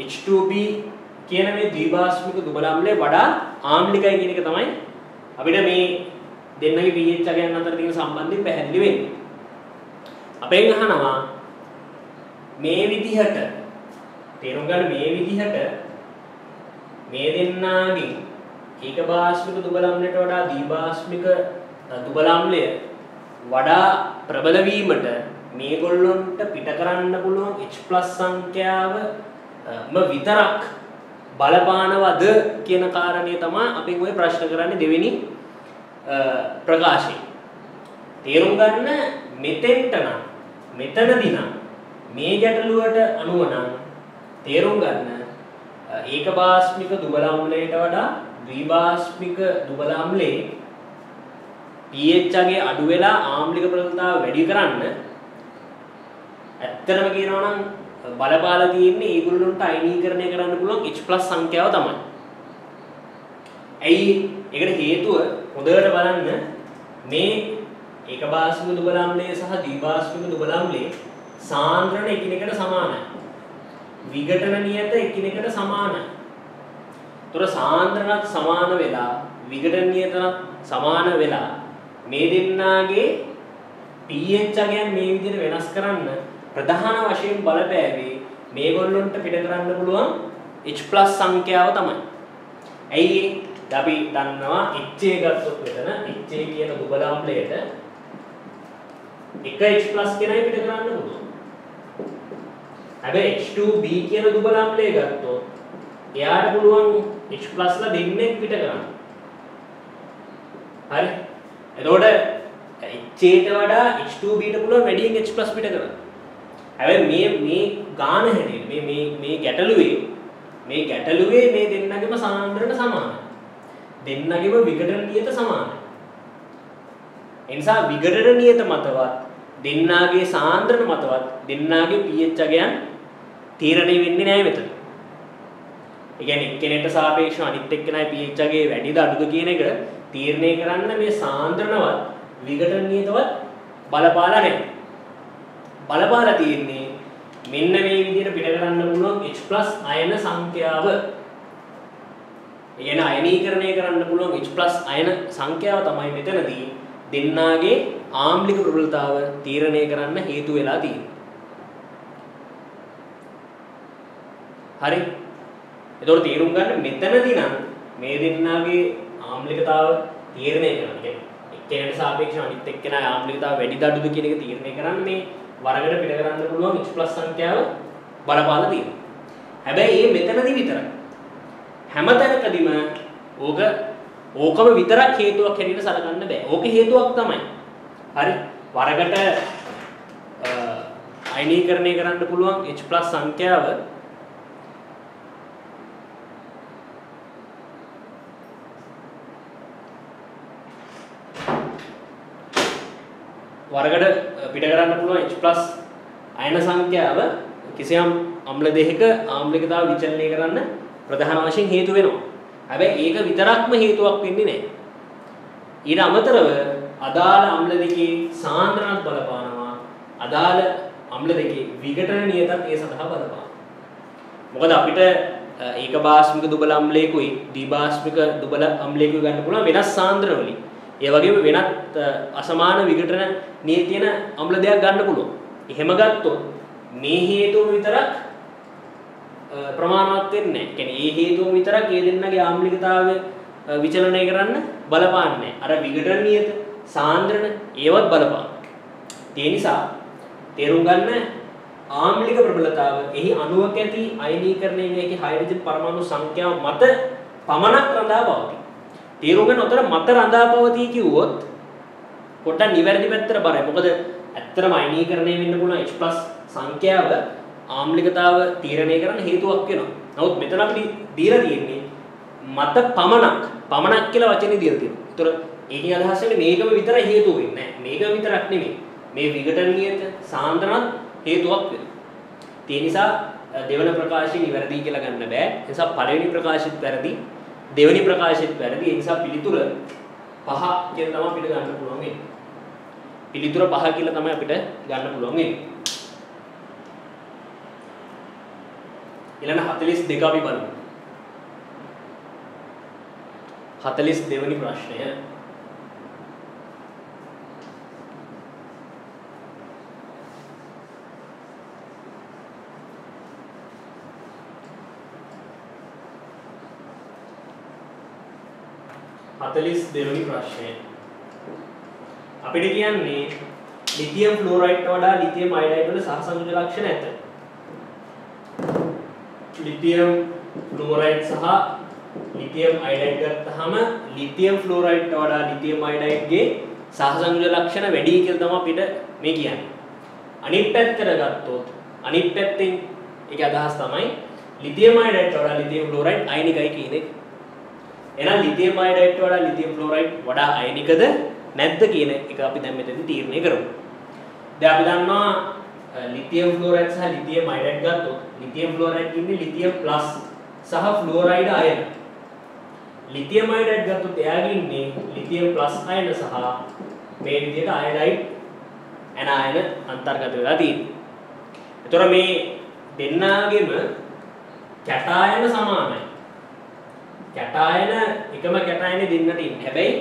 H2B කියන මේ ද්විභාෂ්මික දුබල අම්ලය වඩා ආම්ලිකයි කියන එක තමයි අපිට මේ දෙන්නගේ pH අගයන් අතර තියෙන සම්බන්ධය පැහැදිලි වෙන්නේ. අපෙන් අහනවා මේ විදිහට තේරුම් ගන්න මේ විදිහට මේ දෙන්නාගේ ඒකභාෂ්මික දුබල අම්ලයට වඩා ද්විභාෂ්මික දුබල අම්ලය වඩා ප්‍රබල වීමට මේගොල්ලොන්ට පිට කරන්න පුළුවන් H+ සංඛ්‍යාවම විතරක් බලපානවද කියන කාරණේ තමයි අපි ඔය ප්‍රශ්න කරන්නේ දෙවෙනි ප්‍රකාශය. තේරුම් ගන්න මෙතෙන්ට නම් මෙතනදී නම් මේ ගැටලුවට අනුව නම් තේරුම් ගන්න ඒකභාෂ්මික දුබල අම්ලයට වඩා ද්විභාෂ්මික දුබල අම්ලයේ pH අගය අඩු වෙලා ආම්ලික ප්‍රබලතාව වැඩි කරන්න ඇත්තටම කියනවා නම් බලපාලා තියෙන්නේ ඒගොල්ලොන්ට අයනීකරණය කරන්න පුළුවන් H+ සංඛ්‍යාව තමයි. ඇයි ඒකට හේතුව හොඳට බලන්න මේ ඒකභාෂ්මික දුබල අම්ලය සහ ද්විභාෂ්මික දුබල අම්ලයේ සාන්ද්‍රණ එකිනෙකට සමානයි. විඝටන නියත එකිනෙකට සමානයි. ඒතර සාන්ද්‍රණත් සමාන වෙලා විඝටන නියතත් සමාන වෙලා මේ දෙන්නාගේ pH අගයන් මේ විදිහට වෙනස් කරන්න ප්‍රධාන වශයෙන් බලපෑවේ මේගොල්ලොන්ට පිට කරන්න පුළුවන් H+ සංඛ්‍යාව තමයි. ඇයි අපි දන්නවා HA ගත්තොත් මෙතන HA කියන දුබල අම්ලයට එක H+ කෙනයි පිට කරන්න පුළුවන්. හැබැයි H2B කියන දුබල අම්ලය ගත්තොත් එයාට පුළුවන් H+ ලා දෙන්නෙක් පිට කරන්න. හරි. එතකොට HA ට වඩා H2B ට පුළුවන් වැඩියෙන් H+ පිට කරන්න. හැබැයි මේ ගාන හැටියට මේ ගැටලුවේ මේ දෙන්නගෙම සාන්ද්‍රණ සමානයි. දෙන්නගෙම විඝටන නියත සමානයි. ඒ නිසා විඝටන නියත මතවත් දෙන්නාගේ සාන්ද්‍රණ මතවත් දෙන්නාගේ pH අගයන් තීරණය වෙන්නේ නැහැ මෙතන. ඒ කියන්නේ එක්කෙනෙක්ට සාපේක්ෂව අනිත් එක්කෙනාගේ pH අගය වැඩිද අඩුද කියන එක තීරණය කරන්න මේ සාන්ද්‍රණවත් විඝටන නියතවත් බලපාලා නැහැ. බලපාලා තියෙන්නේ මෙන්න මේ විදිහට පිට කරන්න පුළුවන් H+ අයන සංඛ්‍යාව. ඒ කියන්නේ අයනීකරණය කරන්න පුළුවන් H+ අයන සංඛ්‍යාව තමයි මෙතනදී දෙන්නාගේ ආම්ලික ප්‍රබලතාව තීරණය කරන්න හේතු වෙලා තියෙන්නේ. හරි. එතකොට තීරුම් ගන්න මෙතනදී නම් මේ දෙන්නාගේ ආම්ලිකතාව තීරණය කරන්න. එක්කෙනාට සාපේක්ෂව අනිත් එක්කෙනාගේ ආම්ලිකතාව වැඩිද අඩුද කියන එක තීරණය කරන්න මේ වරකට පිට කරන්න පුළුවන් H+ සංඛ්‍යාව බලපාලා තියෙනවා. හැබැයි මේ මෙතනදී විතරයි. හැමතැනකදීම ඕකම විතරක් හේතුවක් හැටියට සලකන්න බෑ. ඕක හේතුවක් තමයි. හරි. වරකට අයනීකරණය කරන්න පුළුවන් H+ සංඛ්‍යාව වරකට පිට කරන්න පුළුවන් H+ අයන සංඛ්‍යාව කිසියම් අම්ල දෙහක ආම්ලිකතාව විචලනය කරන්න ප්‍රධාන වශයෙන් හේතු වෙනවා. හැබැයි ඒක විතරක්ම හේතුවක් වෙන්නේ නැහැ. ඊට අමතරව අදාළ අම්ල දෙකේ සාන්ද්‍රණත් බලපානවා. අදාළ අම්ල දෙකේ විඝටන නියතත් ඒ සඳහා බලපානවා. මොකද අපිට ඒක බාස්මික දුබල අම්ලයකුයි ද්විබාස්මික දුබල අම්ලයකුයි ගන්න පුළුවන් වෙනස් සාන්ද්‍රණ වලින්. ඒ වගේම වෙනත් අසමාන විඝටන නියතියන අම්ල දෙයක් ගන්න පුළුවන්. එහෙම ගත්තොත් මේ හේතුව විතරක් ප්‍රමාණවත් වෙන්නේ නැහැ. කියන්නේ මේ හේතුව විතරක් ඒ දෙන්නගේ ආම්ලිකතාවය විචලනය කරන්න බලපාන්නේ නැහැ. අර විඝටන නියත සාන්ද්‍රණ ඒවත් බලපාන. ඒ නිසා තේරුම් ගන්න ආම්ලික ප්‍රබලතාව එහි අණුවක ඇති අයනීකරණය වේගයේ හයිඩ්‍රජන් පරමාණු සංඛ්‍යාව මත පමණක් රඳා පවතී. තේරුම් ගන්න උතර මත රඳා පවතී කිව්වොත් පොඩ්ඩක් නිවැරදි පැත්තට බරයි. මොකද ඇත්තටම අයනීකරණය වෙන්න පුළුවන් H+ සංඛ්‍යාව ආම්ලිකතාව තීරණය කරන්න හේතුවක් වෙනවා. නමුත් මෙතන අපි දීලා තියෙන්නේ මත පමණක් කියලා වචනේ දීලා තියෙනවා. ඒතර ඒකේ අදහස් වෙන්නේ මේකම විතරයි හේතුව වෙන්නේ නැහැ. මේක විතරක් නෙමෙයි. මේ විඝටන නියත සාන්ද්‍රණත් හේතුවක් වෙනවා. ඒ නිසා දෙවන ප්‍රකාශය නිවැරදි කියලා ගන්න බෑ. ඒ නිසා පළවෙනි ප්‍රකාශෙත් වැරදි, දෙවෙනි ප්‍රකාශෙත් වැරදි. ඒ නිසා පිළිතුර 5 කියලා තමයි අපිට ගන්න පුළුවන් වෙන්නේ. පිළිතුර 5 කියලා තමයි අපිට ගන්න පුළුවන් වෙන්නේ. ඊළඟ 42 අපි බලමු. 42 වෙනි ප්‍රශ්නය. දෙවෙනි ප්‍රශ්නය. අපිට කියන්නේ ලිතියම් ෆ්ලෝරයිඩ්ට වඩා ලිතියම් අයඩයිඩ් වල සහසංයෝජන ලක්ෂණ ඇත. ලිතියම් ෆ්ලෝරයිඩ් සහ ලිතියම් අයඩයිඩ් ගත්තාම ලිතියම් ෆ්ලෝරයිඩ්ට වඩා ලිතියම් අයඩයිඩ්ගේ සහසංයෝජන ලක්ෂණ වැඩි කියලා තමයි අපිට මේ කියන්නේ. අනිත් පැත්තට ගත්තොත් අනිත් පැත්තෙන් ඒක අදහස් තමයි ලිතියම් අයඩයිඩ්ට වඩා ලිතියම් ෆ්ලෝරයිඩ් අයනිකයි කියන එක. එහෙනම් ලිතියම් අයඩයිඩ්ට වඩා ලිතියම් ෆ්ලෝරයිඩ් වඩා අයනිකද නැද්ද කියන එක අපි දැන් මෙතනදී තීරණය කරමු. දැන් අපි දන්නවා ලිතියම් ෆ්ලෝරයිඩ් සහ ලිතියම් අයඩයිඩ් ගත්තොත් ලිතියම් ෆ්ලෝරයිඩ් කියන්නේ ලිතියම් ප්ලස් සහ ෆ්ලෝරයිඩ් අයන. ලිතියම් අයඩයිඩ් ගත්තොත් එයාගේ ඉන්නේ ලිතියම් ප්ලස් අයන සහ මේ විදිහට අයඩයිඩ් ඇනායන අන්තර්ගත වෙලා තියෙනවා. ඒතර මේ දෙන්නාගෙම කැටායන සමානයි. කැටායන එකම කැටායනේ දෙන්නට ඉන්නේ. හැබැයි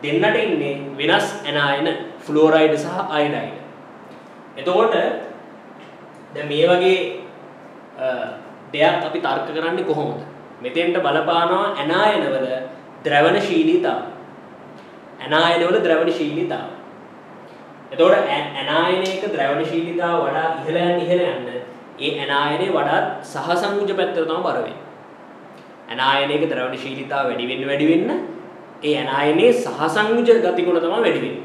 දෙන්නට ඉන්නේ වෙනස් ඇනායන ෆ්ලෝරයිඩ් සහ අයඩයිඩ්. එතකොට දැන් මේ වගේ දෙයක් අපි තර්ක කරන්නේ කොහොමද? මෙතෙන්ට බලපානවා ඇනායනවල ද්‍රවණශීලීතාව. ඇනායනවල ද්‍රවණශීලීතාව. එතකොට ඇනායනයක ද්‍රවණශීලීතාව වඩා ඉහළ යන්න ඒ ඇනායනේ වඩාත් සහසංයුජ පැත්තට තමයි බර වෙන්නේ. ඇනායනයක ද්‍රවණශීලීතාව වැඩි වෙන්න ඒ ඇනායනයේ සහසංයුජ ගතිගුණ තමයි වැඩි වෙන්නේ.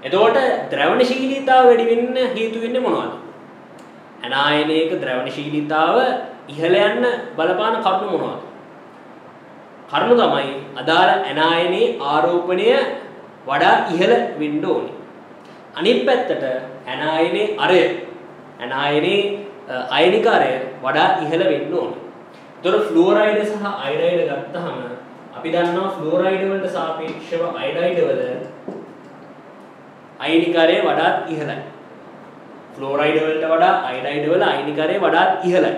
එතකොට ද්‍රවණශීලීතාව වැඩි වෙන්න හේතු වෙන්නේ මොනවද? ඇනායනයක ද්‍රවණශීලීතාව ඉහළ යන්න බලපාන කරුණු මොනවද? කරුණු තමයි අදාළ ඇනායනයේ ආරෝපණය වඩා ඉහළ වෙන්න ඕනේ. අනිත් පැත්තට ඇනායනයේ ඇනායනයේ අයනිකාරය වඩා ඉහළ වෙන්න ඕනේ. ඒතර ෆ්ලෝරයිඩ් සහ අයඩයිඩ් ගත්තාම අපි දන්නවා ෆ්ලෝරයිඩ් වලට සාපේක්ෂව අයඩයිඩ් වල අයනිකාරය වඩාත් ඉහළයි. ෆ්ලෝරයිඩ් වලට වඩා අයඩයිඩ් වල අයිනිකරය වඩාත් ඉහළයි.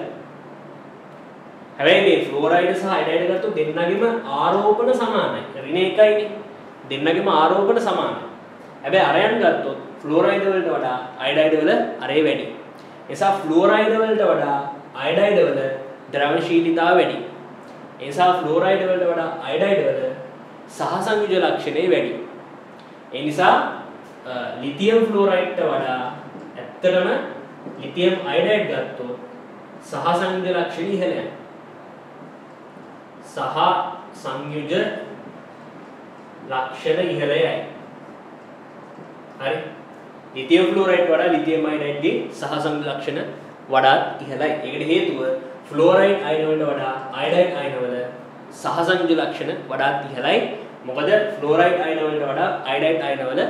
හැබැයි මේ ෆ්ලෝරයිඩ් සහ අයඩයිඩ් ගත්තොත් දෙන්නගෙම ආරෝපණ සමානයි. ඍණ එකයිනේ. දෙන්නගෙම ආරෝපණ සමානයි. හැබැයි අරයන් ගත්තොත් ෆ්ලෝරයිඩ් වලට වඩා අයඩයිඩ් වල අරේ වැඩි. එසා ෆ්ලෝරයිඩ් වලට වඩා අයඩයිඩ් වල ද්‍රවණශීලීතාව වැඩි. එසා ෆ්ලෝරයිඩ් වලට වඩා අයඩයිඩ් වල සහසංයුජ ලක්ෂණය වැඩි. ඒ නිසා ලිතියම් ෆ්ලෝරයිඩ්ට වඩා ඇත්තටම ලිතියම් අයඩයිඩ් ගත්තොත් සහසංයුජ ලක්ෂණ ඉහළයි. සහසංයුජ ලක්ෂණ ඉහළයි. හරි. ලිතියම් ෆ්ලෝරයිඩ් වඩා ලිතියම් අයඩයිඩ්ගේ සහසංයුජ ලක්ෂණ වඩාත් ඉහළයි. ඒකට හේතුව ෆ්ලෝරයිඩ් අයන වලට වඩා අයඩයිඩ් අයන වල සහසංයුජ ලක්ෂණ වඩාත් ඉහළයි. මොකද ෆ්ලෝරයිඩ් අයන වලට වඩා අයඩයිඩ් අයන වල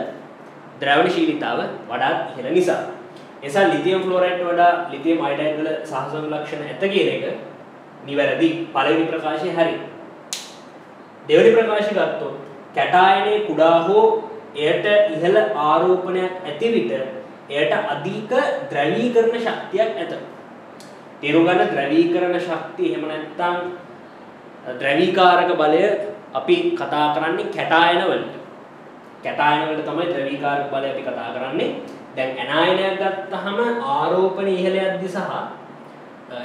ද්‍රවණශීලීතාව වඩාත් ඉහළ නිසා. එසා ලිතියම් ෆ්ලෝරයිඩ්ට වඩා ලිතියම් අයඩයිඩ් වල සහසංයුජ ලක්ෂණ ඇත කියන එක නිවැරදි. පළවෙනි ප්‍රකාශය හරි. දෙවෙනි ප්‍රකාශය ගත්තොත් කැටායනයේ කුඩා හෝ එයට ඉහළ ආරෝපණයක් ඇති විට එයට අධික ද්‍රවීකරණ ශක්තියක් ඇත. තේරුම් ගන්න ද්‍රවීකරණ ශක්තිය එහෙම නැත්නම් ද්‍රවීකාරක බලය අපි කතා කරන්නේ කැටායන වලට. කැටායන වලට තමයි ද්‍රවීකාරක බලය අපි කතා කරන්නේ. දැන් ඇනායනයක් ගත්තහම ආරෝපණ ඉහළ යද්දි සහ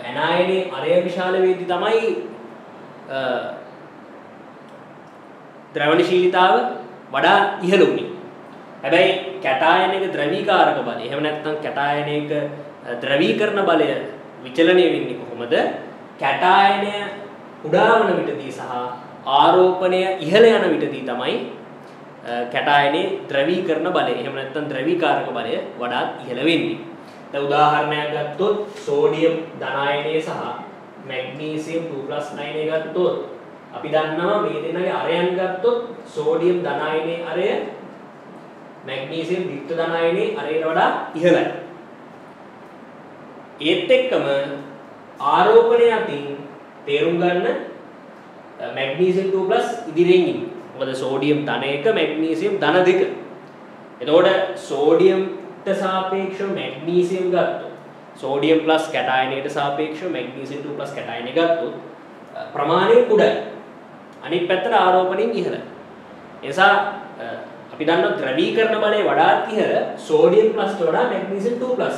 ඇනායනයේ අරය විශාල වේදි තමයි ද්‍රවණශීලීතාව වඩා ඉහළ උනේ. හැබැයි කැටායනයක ද්‍රවීකාරක බලය එහෙම නැත්නම් කැටායනයක ද්‍රවීකරණ බලය විචලනය වෙන්නේ කොහොමද? කැටායනය කුඩා වන විටදී සහ ආරෝපණය ඉහළ යන විටදී තමයි කැටායනයේ ද්‍රවීකරණ බලය එහෙම නැත්නම් ද්‍රවීකාරක බලය වඩාත් ඉහළ වෙන්නේ. දැන් උදාහරණයක් ගත්තොත් සෝඩියම් ධනායනය සහ මැග්නීසියම් 2+ අයනය ගත්තොත් අපි දන්නවා මේ දෙන්නගේ අරයන් ගත්තොත් සෝඩියම් ධනායනයේ අරය මැග්නීසියම් ද්විත්ව ධනායනයේ අරයට වඩා ඉහළයි. ඒත් එක්කම ආරෝපණය අතින් තේරුම් ගන්න මැග්නීසියම් 2+ ඉදිරියෙන් ඉන්නේ. මොකද සෝඩියම් ධන 1 මැග්නීසියම් ධන 2. එතකොට සෝඩියම්ට සාපේක්ෂව මැග්නීසියම් ගත්තොත් සෝඩියම් ප්ලස් කැටායනයට සාපේක්ෂව මැග්නීසියම් 2+ කැටායනය ගත්තොත් ප්‍රමාණය කුඩායි. අනිත් පැත්තට ආරෝපණයෙන් ඉහළයි. එසා අපි දන්නවා ද්‍රවීකරණ බලය වඩාත් ඉහළ සෝඩියම් ප්ලස්ට වඩා මැග්නීසියම් 2+.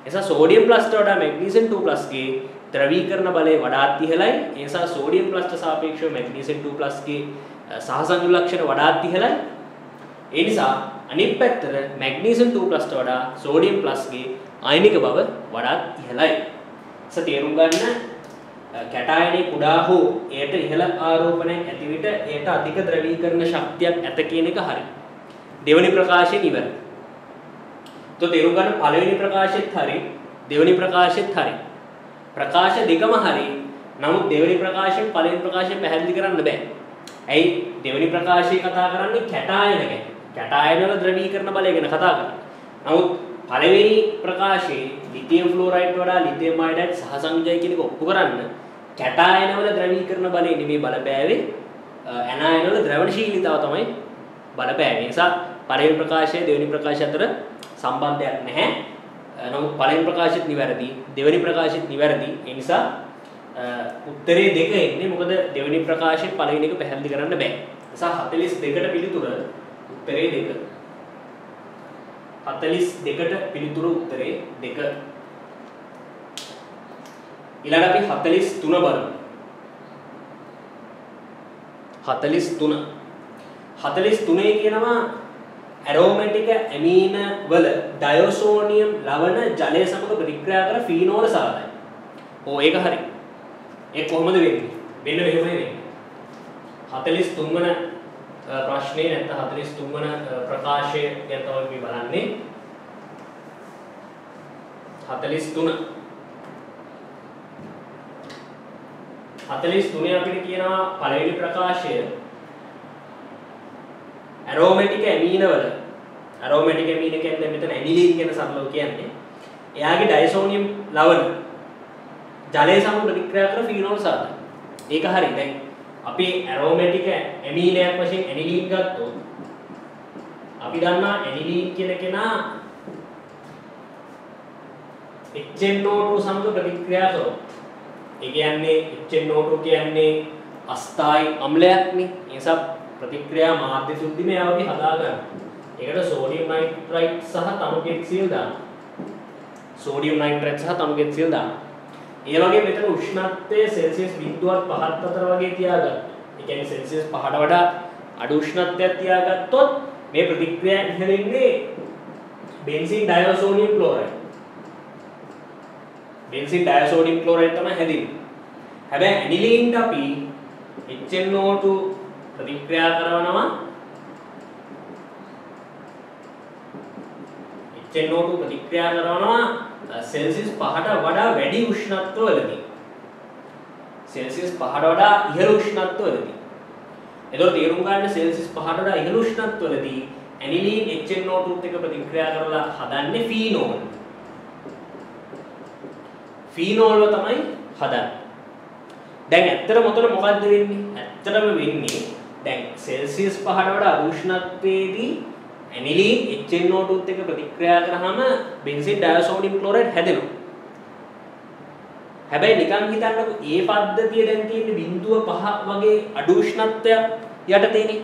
එසා සෝඩියම් ප්ලස්ට වඩා මැග්නීසියම් 2+ ගේ ද්‍රවීකරණ බලය වඩාත් ඉහළයි. ඒ නිසා සෝඩියම් ප්ලස්ට සාපේක්ෂව මැග්නීසියම් 2+ ගේ සහසංයුජ ලක්ෂණ වඩාත් ඉහළයි. ඒ නිසා අනිත් පැත්තට මැග්නීසියම් 2+ වඩා සෝඩියම් ප්ලස් ගේ ආයනික බව වඩාත් ඉහළයි. තේරුම් ගන්න කැටායනයේ කුඩා හෝ එයට ඉහළ ආරෝපණයක් ඇති විට එයට අධික ද්‍රවීකරණ ශක්තියක් ඇත කියන එක හරි. දෙවෙනි ප්‍රකාශය නිවැරදි. තේරුම් ගන්න පළවෙනි ප්‍රකාශෙත් හරි, දෙවෙනි ප්‍රකාශෙත් හරි. ප්‍රකාශ දෙකම හරි. නමුත් දෙවෙනි ප්‍රකාශයෙන් පළවෙනි ප්‍රකාශය පැහැදිලි කරන්න බෑ. ඇයි? දෙවෙනි ප්‍රකාශයේ කතා කරන්නේ කැටායන ගැන. කැටායන වල ද්‍රවීකරණ බලය ගැන කතා කරන්නේ. නමුත් පළවෙනි ප්‍රකාශයේ ලිතියම් ෆ්ලෝරයිඩ් වඩා ලිතියම් අයඩයිඩ් සහසංයුජයි කියන එක ඔප්පු කරන්න කැටායන වල ද්‍රවීකරණ බලය නෙමෙයි බලපෑවේ ඇනායන වල ද්‍රවණශීලීතාව තමයි බලපෑවේ. ඒ නිසා පළවෙනි ප්‍රකාශය දෙවෙනි ප්‍රකාශය අතර සම්බන්ධයක් නැහැ. නමුත් පළවෙනි ප්‍රකාශයත් නිවැරදි, දෙවෙනි ප්‍රකාශයත් නිවැරදි. ඒ නිසා උත්තරේ දෙක එන්නේ මොකද දෙවෙනි ප්‍රකාශයෙන් පළවෙනි එක පැහැදිලි කරන්න බෑ. නිසා 42ට පිළිතුර උත්තරේ දෙක. 42ට පිළිතුර උත්තරේ දෙක. ඊළඟ අපි 43 බලමු. 43. 43 කියනවා ඇරෝමැටික් ඇමීන වල ඩයෝසෝනියම් ලවණ ජලය සමග ප්‍රතික්‍රියා කර ෆීනෝල සාදයි. ඕ ඒක හරි. ඒක කොහොමද වෙන්නේ? වෙන්න මෙහෙමයි වෙන්නේ. 43 වන ප්‍රශ්නේ නැත්නම් 43 වන ප්‍රකාශය ගැන තමයි අපි බලන්නේ. 43 අපිට කියනවා පළවෙනි ප්‍රකාශය ඇරෝමැටික් ඇමීන වල ඇරෝමැටික් ඇමීන කියන්නේ මෙතන ඇනිලීන් කියන සරලව කියන්නේ එයාගේ ඩයසෝනියම් ලවණ ජලය සමග ප්‍රතික්‍රියා කරන ෆීනෝල් සාධන. ඒක හරි. දැන් අපි ඇරෝමැටික් ඇමීනයක් වශයෙන් ඇනිලීන් ගත්තොත් අපි දන්නා ඇනිලීන් කියන කෙනා HNO2 සමග ප්‍රතික්‍රියා කරොත් ඒ කියන්නේ HNO2 කියන්නේ අස්ථායි අම්ලයක්නේ. ඒ නිසා ප්‍රතික්‍රියා මාධ්‍ය සුද්ධිම යාවගේ හදා ගන්න. ඒකට සෝඩියම් නයිට්‍රයිට් සහ තමුගෙක්සිල් දාන්න. සෝඩියම් නයිට්‍රයිට් සහ තමුගෙක්සිල් දාන්න. ඒ වගේ මෙතන උෂ්ණත්වය සෙල්සියස් 0.5 අතර වගේ තියාගන්න. ඒ කියන්නේ සෙල්සියස් 5ට වඩා අඩු උෂ්ණත්වයක් තියාගත්තොත් මේ ප්‍රතික්‍රියා ඉහළින්නේ බෙන්සීන් ඩයසෝනියම් ක්ලෝරයිඩ්. බෙන්සීන් ඩයසෝනියම් ක්ලෝරයිඩ් තමයි හැදෙන්නේ. හැබැයි ඇනිලීන්ට අපි HNO2 ප්‍රතික්‍රියා කරනවා HNO2 ප්‍රතික්‍රියා කරනවා සෙල්සියස් 5ට වඩා වැඩි උෂ්ණත්වවලදී. සෙල්සියස් 5ට වඩා ඉහළ උෂ්ණත්වවලදී. එතකොට තේරුම් ගන්න සෙල්සියස් 5ට වඩා ඉහළ උෂ්ණත්වවලදී ඇනිලීන් HNO2 එක්ක ප්‍රතික්‍රියා කරලා හදන්නේ ෆීනෝල්. ෆීනෝල්ව තමයි හදන්නේ. දැන් ඇත්තට මොතන මොකද්ද වෙන්නේ? ඇත්තටම වෙන්නේ දැන් සෙල්සියස් 5ට වඩා උෂ්ණත්වයේදී ඇනිලීන් HNO2 එක්ක ප්‍රතික්‍රියා කරාම බෙන්සීන් ඩයසෝනියම් ක්ලෝරයිඩ් හැදෙනවා. හැබැයි නිකන් හිතන්නකො මේ පද්ධතිය දැන් තියෙන්නේ 0.5 වගේ අඩු උෂ්ණත්වයක් යටතේනේ.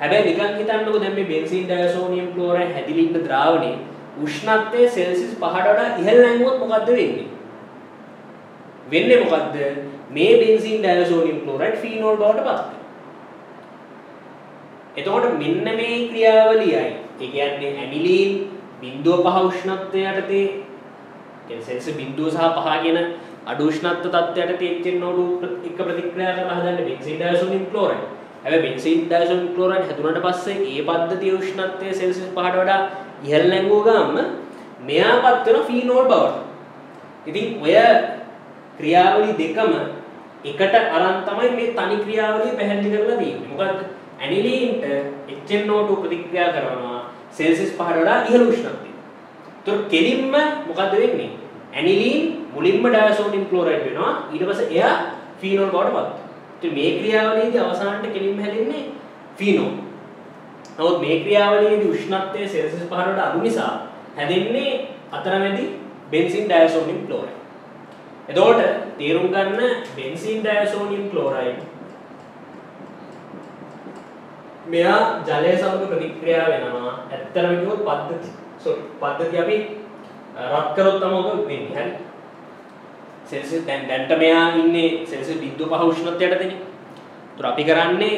හැබැයි නිකන් හිතන්නකො දැන් මේ බෙන්සීන් ඩයසෝනියම් ක්ලෝරයිඩ් හැදිලා ඉන්න ද්‍රාවණේ උෂ්ණත්වය සෙල්සියස් 5ට වඩා ඉහළ නැංගුවොත් මොකද්ද වෙන්නේ? වෙන්නේ මොකද්ද? මේ බෙන්සීන් ඩයසෝනියම් ක්ලෝරයිඩ් ෆීනෝල් බවට පත් වෙනවා. එතකොට මෙන්න මේ ක්‍රියාවලියයි. ඒ කියන්නේ ඇනිලීන් 0.5 උෂ්ණත්වය යටතේ කියන්නේ සෙල්සියස් 0 සහ 5 කියන අඩු උෂ්ණත්ව තත්ත්වයට HNO2 එක්ක ප්‍රතික්‍රියා කරලා හදන්නේ බෙන්සීන් ඩයසෝනියම් ක්ලෝරයිඩ්. හැබැයි බෙන්සීන් ඩයසෝනියම් ක්ලෝරයිඩ් හැදුනට පස්සේ ඒ පද්ධතියේ උෂ්ණත්වය සෙල්සියස් 5ට වඩා ඉහළ නැංගුව ගාම මෙයාපත් වෙන ෆීනෝල් බවට. ඉතින් ඔය ක්‍රියාවලි දෙකම එකට අරන් තමයි මේ තනි ක්‍රියාවලිය පැහැදිලි කරලා තියෙන්නේ. මොකද්ද? ඇනිලීන්ට HNO2 ප්‍රතික්‍රියා කරනවා සෙල්සියස් 5ට වඩා ඉහළ උෂ්ණත්වයක. ඒතකොට කෙලින්ම මොකද්ද වෙන්නේ? ඇනිලීන් මුලින්ම ඩයසෝනියම් ක්ලෝරයිඩ් වෙනවා. ඊට පස්සේ එයා ෆීනෝල් බවට පත් වෙනවා. ඉතින් මේ ක්‍රියාවලියේදී අවසානට කෙලින්ම හැදෙන්නේ ෆීනෝල්. නමුත් මේ ක්‍රියාවලියේදී උෂ්ණත්වය සෙල්සියස් 5ට වඩා අඩු නිසා හැදෙන්නේ අතරමැදි බෙන්සීන් ඩයසෝනියම් ක්ලෝරයිඩ්. එතකොට තේරුම් ගන්න බෙන්සීන් ඩයසෝනියම් ක්ලෝරයිඩ් මෙයා ජලය සමග ප්‍රතික්‍රියා වෙනවා. ඇත්තටම කිව්වොත් පද්ධතිය අපි රත් කරොත් තමයි ඔක වෙන්නේ. හරි. සෙල්සියස් දැන්ට මෙයා ඉන්නේ සෙල්සියස් 0.5 උෂ්ණත්වයටදනේ. ඒතර අපි කරන්නේ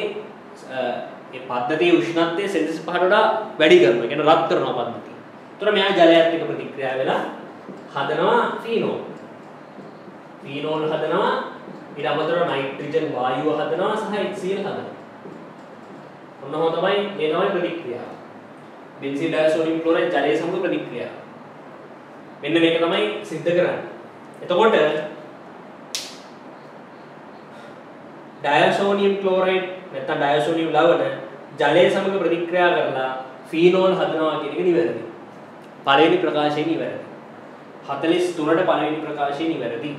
මේ පද්ධතියේ උෂ්ණත්වය සෙල්සියස් 5ට වඩා වැඩි කරනවා. ඒ කියන්නේ රත් කරනවා පද්ධතිය. ඒතර මෙයා ජලයත් එක්ක ප්‍රතික්‍රියා වෙලා හදනවා ෆීනෝල්. ෆීනෝල් හදනවා ඊට අමතරව නයිට්‍රජන් වායුව හදනවා සහ HCl හදනවා. ඔන්නම තමයි මේ තමයි ප්‍රතික්‍රියාව. බෙන්සීන් ඩයසෝනියම් ක්ලෝරයිඩ් ජලය සමග ප්‍රතික්‍රියාව. මෙන්න මේක තමයි සිද්ධ කරන්නේ. එතකොට ඩයසෝනියම් ක්ලෝරයිඩ් නැත්නම් ඩයසෝනියම් ලවණ ජලය සමග ප්‍රතික්‍රියා කරලා ෆීනෝල් හදනවා කියන එක නිවැරදි. පළවෙනි ප්‍රකාශය නිවැරදි. 43ට පළවෙනි ප්‍රකාශය නිවැරදි.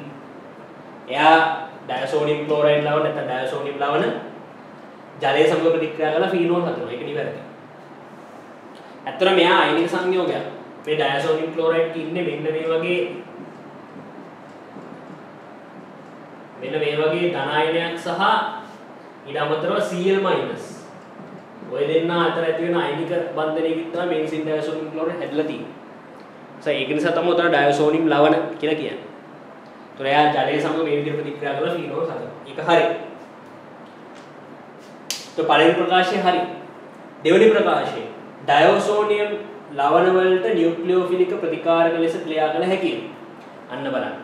එයා ඩයසෝනියම් ක්ලෝරයිඩ් ලවණ නැත්නම් ඩයසෝනියම් ලවණ ජලය සමග ප්‍රතික්‍රියා කරලා ෆීනෝල් හදනවා. ඒක නිවැරදි. ඇත්තටම මෙයා අයනික සංයෝගයක්. මේ ඩයසෝනියම් ක්ලෝරයිඩ් ඉන්නේ මෙන්න මේ වගේ ධන අයනයක් සහ ඊට අමතරව Cl-. ඔය දෙන්න අතර ඇති වෙන අයනික බන්ධනයකින් තමයි බෙන්සීන් ඩයසෝනියම් ක්ලෝරයිඩ් හැදලා තියෙන්නේ. ඒක නිසා තමයි උතන ඩයසෝනියම් ලවණ කියලා කියන්නේ. ඒතර එයා ජලය සමග මේ විදිහට ප්‍රතික්‍රියා කරලා ෆීනෝල් හදනවා. ඒක හරි. તો පළවෙනි ප්‍රකාශය හරි. දෙවෙනි ප්‍රකාශය ඩයසෝනියම් ලවණ වලට නියුක්ලියෝෆිලික ප්‍රතිකාරක ලෙස ක්‍රියා කළ හැකියි. අන්න බලන්න.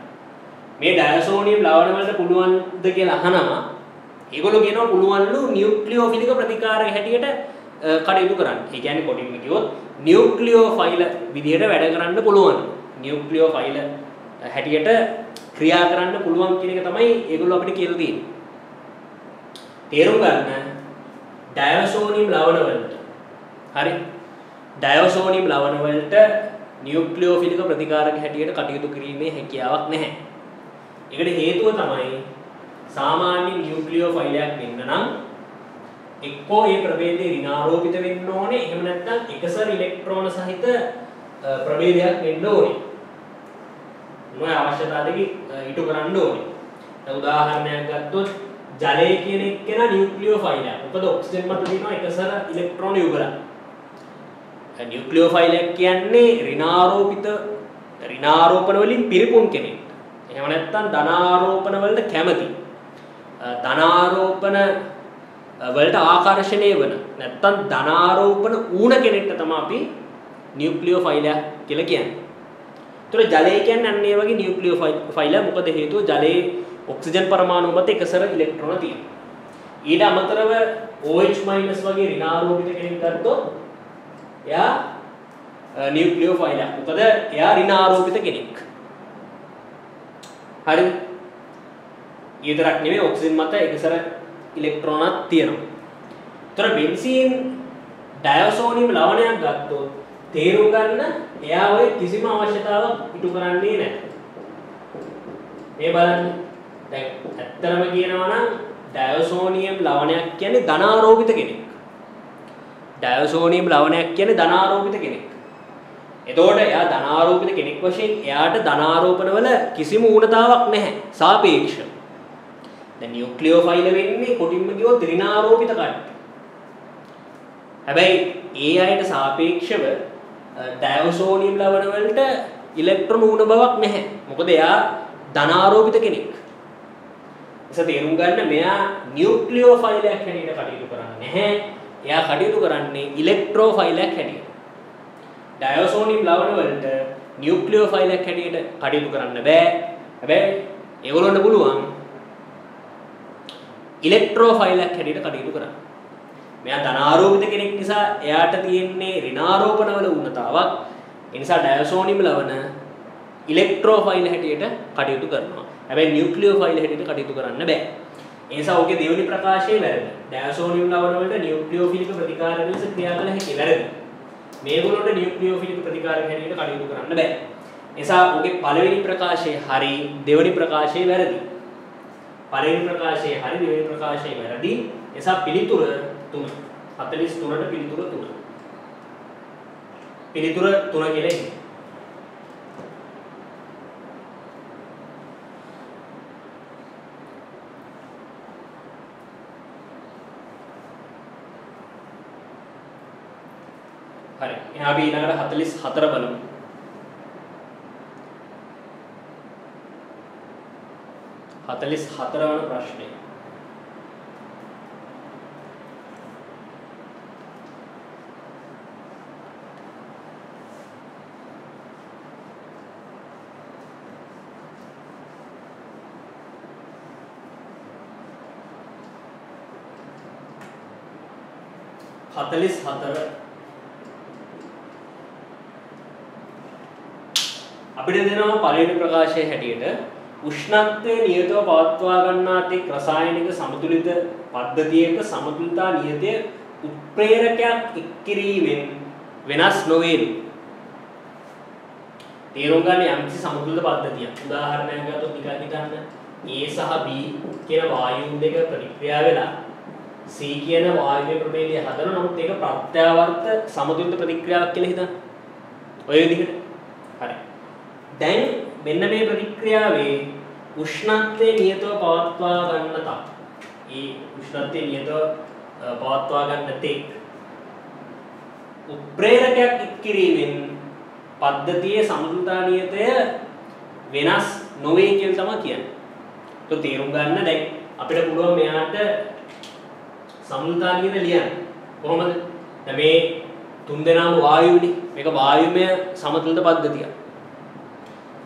මේ ඩයසෝනියම් ලවණ වලට පුළුවන්ද කියලා අහනවා. ඒගොල්ලෝ කියනවා පුළුවන්ලු නියුක්ලියෝෆිලික ප්‍රතිකාරක හැටියට කටයුතු කරන්න. ඒ කියන්නේ කොටින්ම කිව්වොත් නියුක්ලියෝෆයිල විදිහට වැඩ කරන්න පුළුවන්. නියුක්ලියෝෆයිල හැටියට ක්‍රියා කරන්න පුළුවන් කියන එක තමයි ඒගොල්ලෝ අපිට කියලා තියෙන්නේ. තේරුම් ගන්න ඩයසෝනියම් ලවණ වලට හරි ඩයසෝනියම් ලවණ වලට නියුක්ලියෝෆිලික ප්‍රතිකාරක හැටියට කටයුතු කිරීමේ හැකියාවක් නැහැ. ඒකට හේතුව තමයි සාමාන්‍ය නියුක්ලියෝෆයිලයක් වෙන්න නම් එක්කෝ ඒ ප්‍රභේදයේ ඍණාරෝපිත වෙන්න ඕනේ. එහෙම නැත්නම් එකසර ඉලෙක්ට්‍රෝන සහිත ප්‍රභේදයක් වෙන්න ඕනේ. මොනවයි අවශ්‍යතාව දෙක ඉටු කරන්න ඕනේ. දැන් උදාහරණයක් ගත්තොත් ජලය කියන එක නියුක්ලියෝෆයිලයක්. මොකද ඔක්සිජන් මත තියෙනවා එකසර ඉලෙක්ට්‍රෝන යුගලක්. නියුක්ලියෝෆයිල් කියන්නේ ඍණාරෝපණ වලින් පිරිපුන් කෙනෙක්. එහෙම නැත්නම් ධනාරෝපණ වලට කැමති. ධනාරෝපණ වලට ආකර්ෂණය වෙන නැත්නම් ධනාරෝපණ ඌණ කෙනෙක්ට තමයි අපි නියුක්ලියෝෆයිලයක් කියලා කියන්නේ. ඒතර ජලය කියන්නේ අන්න ඒ වගේ නියුක්ලියෝෆයිල. මොකද හේතුව ජලයේ ඔක්සිජන් පරමාණු මත එකසර ඉලෙක්ට්‍රෝන තියෙනවා. ඊට අමතරව OH- වගේ ඍණාරෝපිත කෙනෙක් ගත්තොත් එයා නියුක්ලියෝෆයිලයක්. මොකද එයා ඍණාරෝපිත කෙනෙක්. හරිද? ඊතරක් නෙමෙයි ඔක්සිජන් මත එකසර ඉලෙක්ට්‍රෝනක් තියෙනවා. ඒතර බෙන්සීන් ඩයසෝනියම් ලවණයක් ගත්තොත් තේරුම් ගන්න එයා ඔය කිසිම අවශ්‍යතාවක් ඉටු කරන්නේ නැහැ. මේ බලන්න. දැන් ඇත්තම කියනවා නම් ඩයසෝනියම් ලවණයක් කියන්නේ ධනාරෝපිත කෙනෙක්. ඩයසෝනියම් ලවණයක් කියන්නේ ධනාරෝපිත කෙනෙක්. එතකොට එයා ධනාරෝපිත කෙනෙක් වශයෙන් එයාට ධනාරෝපණ වල කිසිම ඌනතාවක් නැහැ. සාපේක්ෂව. දැන් නියුක්ලියෝෆයිල වෙන්නේ කොටින්ම කිව්වොත් ඍණාරෝපිත කට්ටිය. හැබැයි ඒ අයට සාපේක්ෂව ඩයසෝනියම් ලවණ වලට ඉලෙක්ට්‍රෝන ඌන බවක් නැහැ. මොකද එයා ධනාරෝපිත කෙනෙක්. ඒක තේරුම් ගන්න මෙයා නියුක්ලියෝෆයිලයක් හැටියට කටයුතු කරන්නේ නැහැ. එයා කටයුතු කරන්නේ ඉලෙක්ට්‍රෝෆයිලයක් හැටියට. ඩයසෝනියම් ලවණ වලට නියුක්ලියෝෆයිලයක් හැටියට කටයුතු කරන්න බෑ. හැබැයි ඒගොල්ලන්ට පුළුවන් ඉලෙක්ට්‍රෝෆයිලයක් හැටියට කටයුතු කරන්න. මෙයා ධනාරෝපිත කෙනෙක් නිසා එයාට තියෙන්නේ ඍණාරෝපණ වල ඌනතාවක්. ඒ නිසා ඩයසෝනියම් ලවණ ඉලෙක්ට්‍රෝෆයිල හැටියට කටයුතු කරනවා. හැබැයි නියුක්ලියෝෆයිල හැටියට කටයුතු කරන්න බෑ. ඒ නිසා ඔහුගේ දෙවෙනි ප්‍රකාශයේ වැරදි. ඩයසෝනියම් ලවණ වලට නියුක්ලියෝෆිලික ප්‍රතිකාර ලෙස ක්‍රියා කළ හැකි වැරදි. මේගොල්ලොන්ට නියුක්ලියෝෆිලික ප්‍රතිකාර හැටියට කටයුතු කරන්න බෑ. ඒ නිසා ඔහුගේ පළවෙනි ප්‍රකාශයේ හරි දෙවෙනි ප්‍රකාශයේ වැරදි. පළවෙනි ප්‍රකාශයේ හරි දෙවෙනි ප්‍රකාශයේ වැරදි. ඒ නිසා පිළිතුර 3. 43ට පිළිතුර 3. පිළිතුර 3 කියලා එන්නේ. හරි. එහෙනම් අපි ඊළඟට 44 බලමු. හතලිස් 44 වන ප්‍රශ්නය. හතලිස් 44 අපිට දෙනවා පළවෙනි ප්‍රකාශයේ හැටියට උෂ්ණත්වයේ නියතව පවත්වා ගන්නා තෙක් රසායනික සමතුලිත පද්ධතියක සමතුලිතතා නියතය උත්ප්‍රේරකයක් එක්කිරීමෙන් වෙනස් නොවේලු. තේරුම් ගන්න යම්කිසි සමතුලිත පද්ධතියක්. උදාහරණයක් ගත්තොත් නිකන් හිතන්න A සහ B කියන වායුන් දෙක ප්‍රතික්‍රියා වෙලා C කියන වායුවේ ප්‍රභේදය හදන නමුත් ඒක ප්‍රත්‍යාවර්ත සමතුලිත ප්‍රතික්‍රියාවක් කියලා හිතන්න. ඔය විදිහට. හරි. දැන් මෙන්න මේ ප්‍රතික්‍රියාවේ උෂ්ණත්වයේ නියතව පවත්වා ගන්න තා. ඒ උෂ්ණත්වයේ නියතව පවත්වා ගන්න තෙක් උත්ප්‍රේරකයක් එක්කිරීමෙන් පද්ධතියේ සමතුලිතතා නියතය වෙනස් නොවේ කියලා තමයි කියන්නේ. ඒක තේරුම් ගන්න දැන් අපිට පුළුවන් මෙයාට සමතුලිතතා නියත ලියන්න. කොහොමද? දැන් මේ තුන් දෙනාම වායුවනේ. මේක වායුමය සමතුලිත පද්ධතියක්.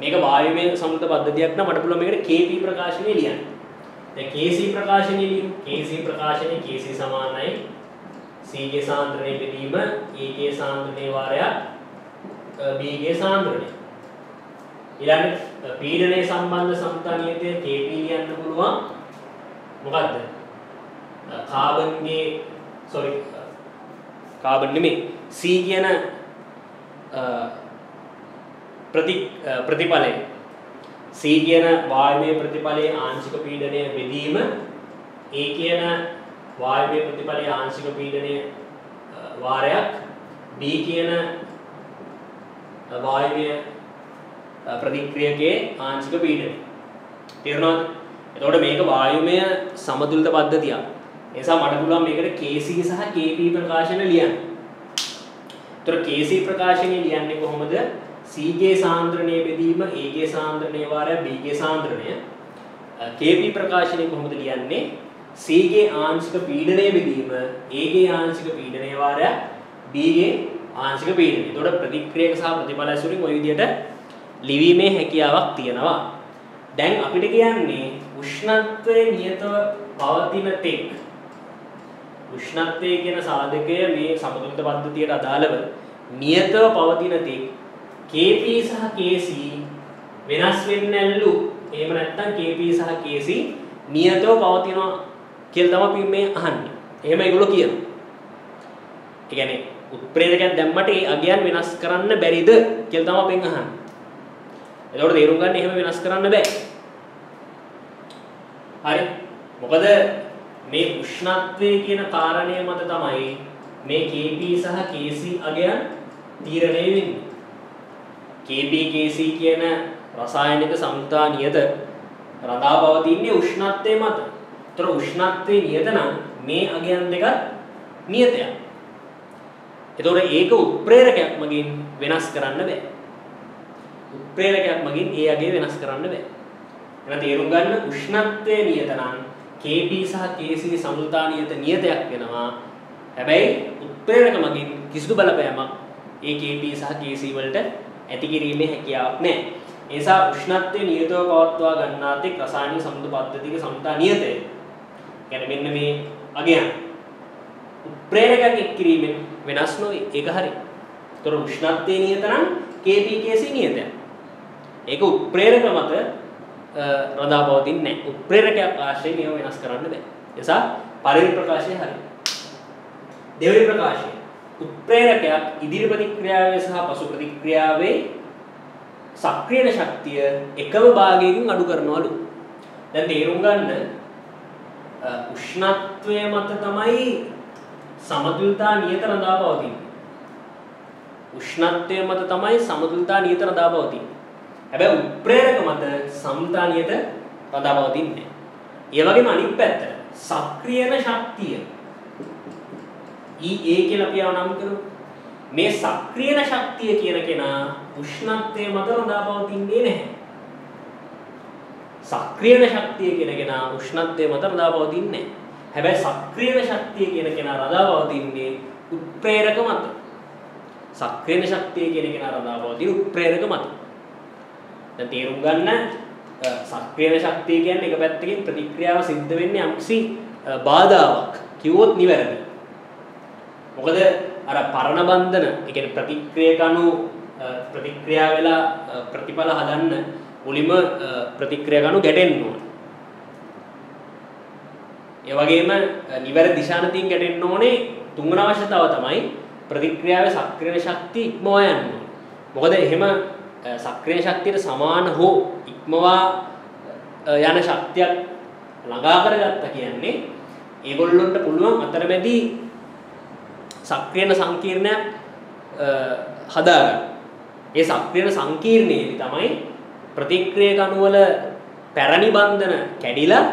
මේක වායුමය සමතුලිත පද්ධතියක් නම් මට පුළුවන් මේකට KP ප්‍රකාශනය ලියන්න. දැන් KC ප්‍රකාශනය ලියමු. KC ප්‍රකාශනය KC සමානයි C ගේ සාන්ද්‍රණය බෙදීම A ගේ සාන්ද්‍රණය වාරයක් B ගේ සාන්ද්‍රණය. ඊළඟ පීඩනයේ සම්බන්ධ සමතුලිත නියතය KP ලියන්න පුළුවන්. මොකද්ද? කාබන් නෙමෙයි C කියන ප්‍රතිඵලය C කියන වායුමය ප්‍රතිඵලයේ ආංශික පීඩනය බෙදීම A කියන වායුමය ප්‍රතිඵලයේ ආංශික පීඩනය වාරයක් B කියන වායුමය ප්‍රතික්‍රියකයේ ආංශික පීඩනය. තේරුණාද? එතකොට මේක වායුමය සමතුලිත පද්ධතියක්. ඒ නිසා මට පුළුවන් මේකට Kc සහ Kp ප්‍රකාශන ලියන්න. ඒතර Kc ප්‍රකාශනය ලියන්නේ කොහොමද? C ගේ සාන්ද්‍රණය බෙදීම A ගේ සාන්ද්‍රණය වාරය B ගේ සාන්ද්‍රණය. Kp ප්‍රකාශනය කොහොමද ලියන්නේ? C ගේ ආංශික පීඩනය බෙදීම A ගේ ආංශික පීඩනය වාරය B ගේ ආංශික පීඩනය. ඒතකොට ප්‍රතික්‍රියක සහ ප්‍රතිඵල ඇසුරින් ওই විදිහට ලිවීමේ හැකියාවක් තියෙනවා. දැන් අපිට කියන්නේ උෂ්ණත්වයේ නියතව පවතින තෙක් උෂ්ණත්වයේ කියන සාධකය මේ සමතුලිත පද්ධතියට අදාළව නියතව පවතින තෙක් Kp සහ Kc වෙනස් වෙන්නේ නැල්ලු. එහෙම නැත්නම් Kp සහ Kc නියතව පවතිනවා කියලා තමයි මේ අහන්නේ. එහෙම ඒගොල්ලෝ කියනවා. ඒ කියන්නේ උත්ප්‍රේරකයක් දැම්මට ඒ අගයන් වෙනස් කරන්න බැරිද කියලා තමයි අපෙන් අහන්නේ. එතකොට තේරුම් ගන්න එහෙම වෙනස් කරන්න බෑ. හරි. මොකද මේ උෂ්ණත්වයේ කියන කාරණය මත තමයි මේ Kp සහ Kc අගයන් තීරණය වෙන්නේ. Kp Kc කියන රසායනික සම්තා නියත රඳා පවතින්නේ උෂ්ණත්වයේ මත. ඒතර උෂ්ණත්වයේ නියත නම් මේ අගයන් දෙක නියතයක්. එතකොට ඒක උත්ප්‍රේරකයක් මගින් වෙනස් කරන්න බෑ. උත්ප්‍රේරකයක් මගින් ඒ අගය වෙනස් කරන්න බෑ. එහෙනම් තේරුම් ගන්න උෂ්ණත්වයේ නියත නම් Kp සහ Kc සමතුලිතානියත නියතයක් වෙනවා. හැබැයි උත්ප්‍රේරක මගින් කිසිදු බලපෑමක් ඒ Kp සහ Kc වලට ඇති කිරීමේ හැකියාවක් නැහැ. ඒ නිසා උෂ්ණත්වයේ නියතව පවත්වා ගන්නා තෙක් රසායනික සම්බන්ධ පද්ධතියක සමතුලිතානියතය. කියන්නේ මෙන්න මේ අගයන් උත්ප්‍රේරකයක් එක් කිරීමෙන් වෙනස් නොවේ. ඒක හරි. ඒතර උෂ්ණත්වයේ නියත නම් Kp Kc නියතයි. ඒක උත්ප්‍රේරක මත රඳා පවතින්නේ නැහැ. උත්ප්‍රේරකයක් ආශ්‍රයෙන් මේව වෙනස් කරන්න බෑ. ඒ නිසා පළවෙනි ප්‍රකාශය හරි. දෙවෙනි ප්‍රකාශය උත්ප්‍රේරකයක් ඉදිරි ප්‍රතික්‍රියාවේ සහ පසු ප්‍රතික්‍රියාවේ සක්‍රියන ශක්තිය එකම භාගයකින් අඩු කරනවලු. දැන් තේරුම් ගන්න උෂ්ණත්වය මත තමයි සමතුලිතා නියත රඳා පවතින්නේ. උෂ්ණත්වය මත තමයි සමතුලිතා නියත රඳා පවතින්නේ. හැබැයි උත්ප්‍රේරක මත සමතුලිතා නියත රඳා පවතින්නේ. ඒ වගේම අනිත් පැත්තට සක්‍රියන ශක්තිය EA කියලා අපි නම් කරමු. මේ සක්‍රියන ශක්තිය කියන කෙනා උෂ්ණත්වයේ මත රඳා පවතින්නේ නැහැ. සක්‍රියන ශක්තිය කියන කෙනා උෂ්ණත්වයේ මත රඳා පවතින්නේ නැහැ. හැබැයි සක්‍රියන ශක්තිය කියන කෙනා රඳා පවතින්නේ උත්ප්‍රේරක මත. සක්‍රියන ශක්තිය කියන කෙනා රඳා පවතින උත්ප්‍රේරක මත. දැන් තේරුම් ගන්න සක්‍රියන ශක්තිය කියන්නේ එක පැත්තකින් ප්‍රතික්‍රියාව සිද්ධ වෙන්නේ යම්කිසි බාධාවක් කිව්වොත් නිවැරදි. මොකද අර පරණ බන්ධන, ඒ කියන්නේ ප්‍රතික්‍රියකණු ප්‍රතික්‍රියා වෙලා ප්‍රතිඵල හදන්න මුලින්ම ප්‍රතික්‍රියකණු ගැටෙන්න ඕන. ඒ වගේම නිවැරදි දිශානතියෙන් ගැටෙන්න ඕනේ. තුන්වන අවශ්‍යතාව තමයි ප්‍රතික්‍රියාවේ සක්‍රියන ශක්තිය ඉක්මවා යන්න ඕනේ. මොකද එහෙම සක්‍රිය ශක්තියට සමාන හෝ ඉක්මවා යන ශක්තියක් ළඟා කරගත්තා කියන්නේ ඒගොල්ලොන්ට පුළුවන් අතරමැදි සක්‍රියන සංකීර්ණයක් හදාගන්න. ඒ සක්‍රියන සංකීර්ණයේදී තමයි ප්‍රතික්‍රියක අණුවල පැරණි බන්ධන කැඩිලා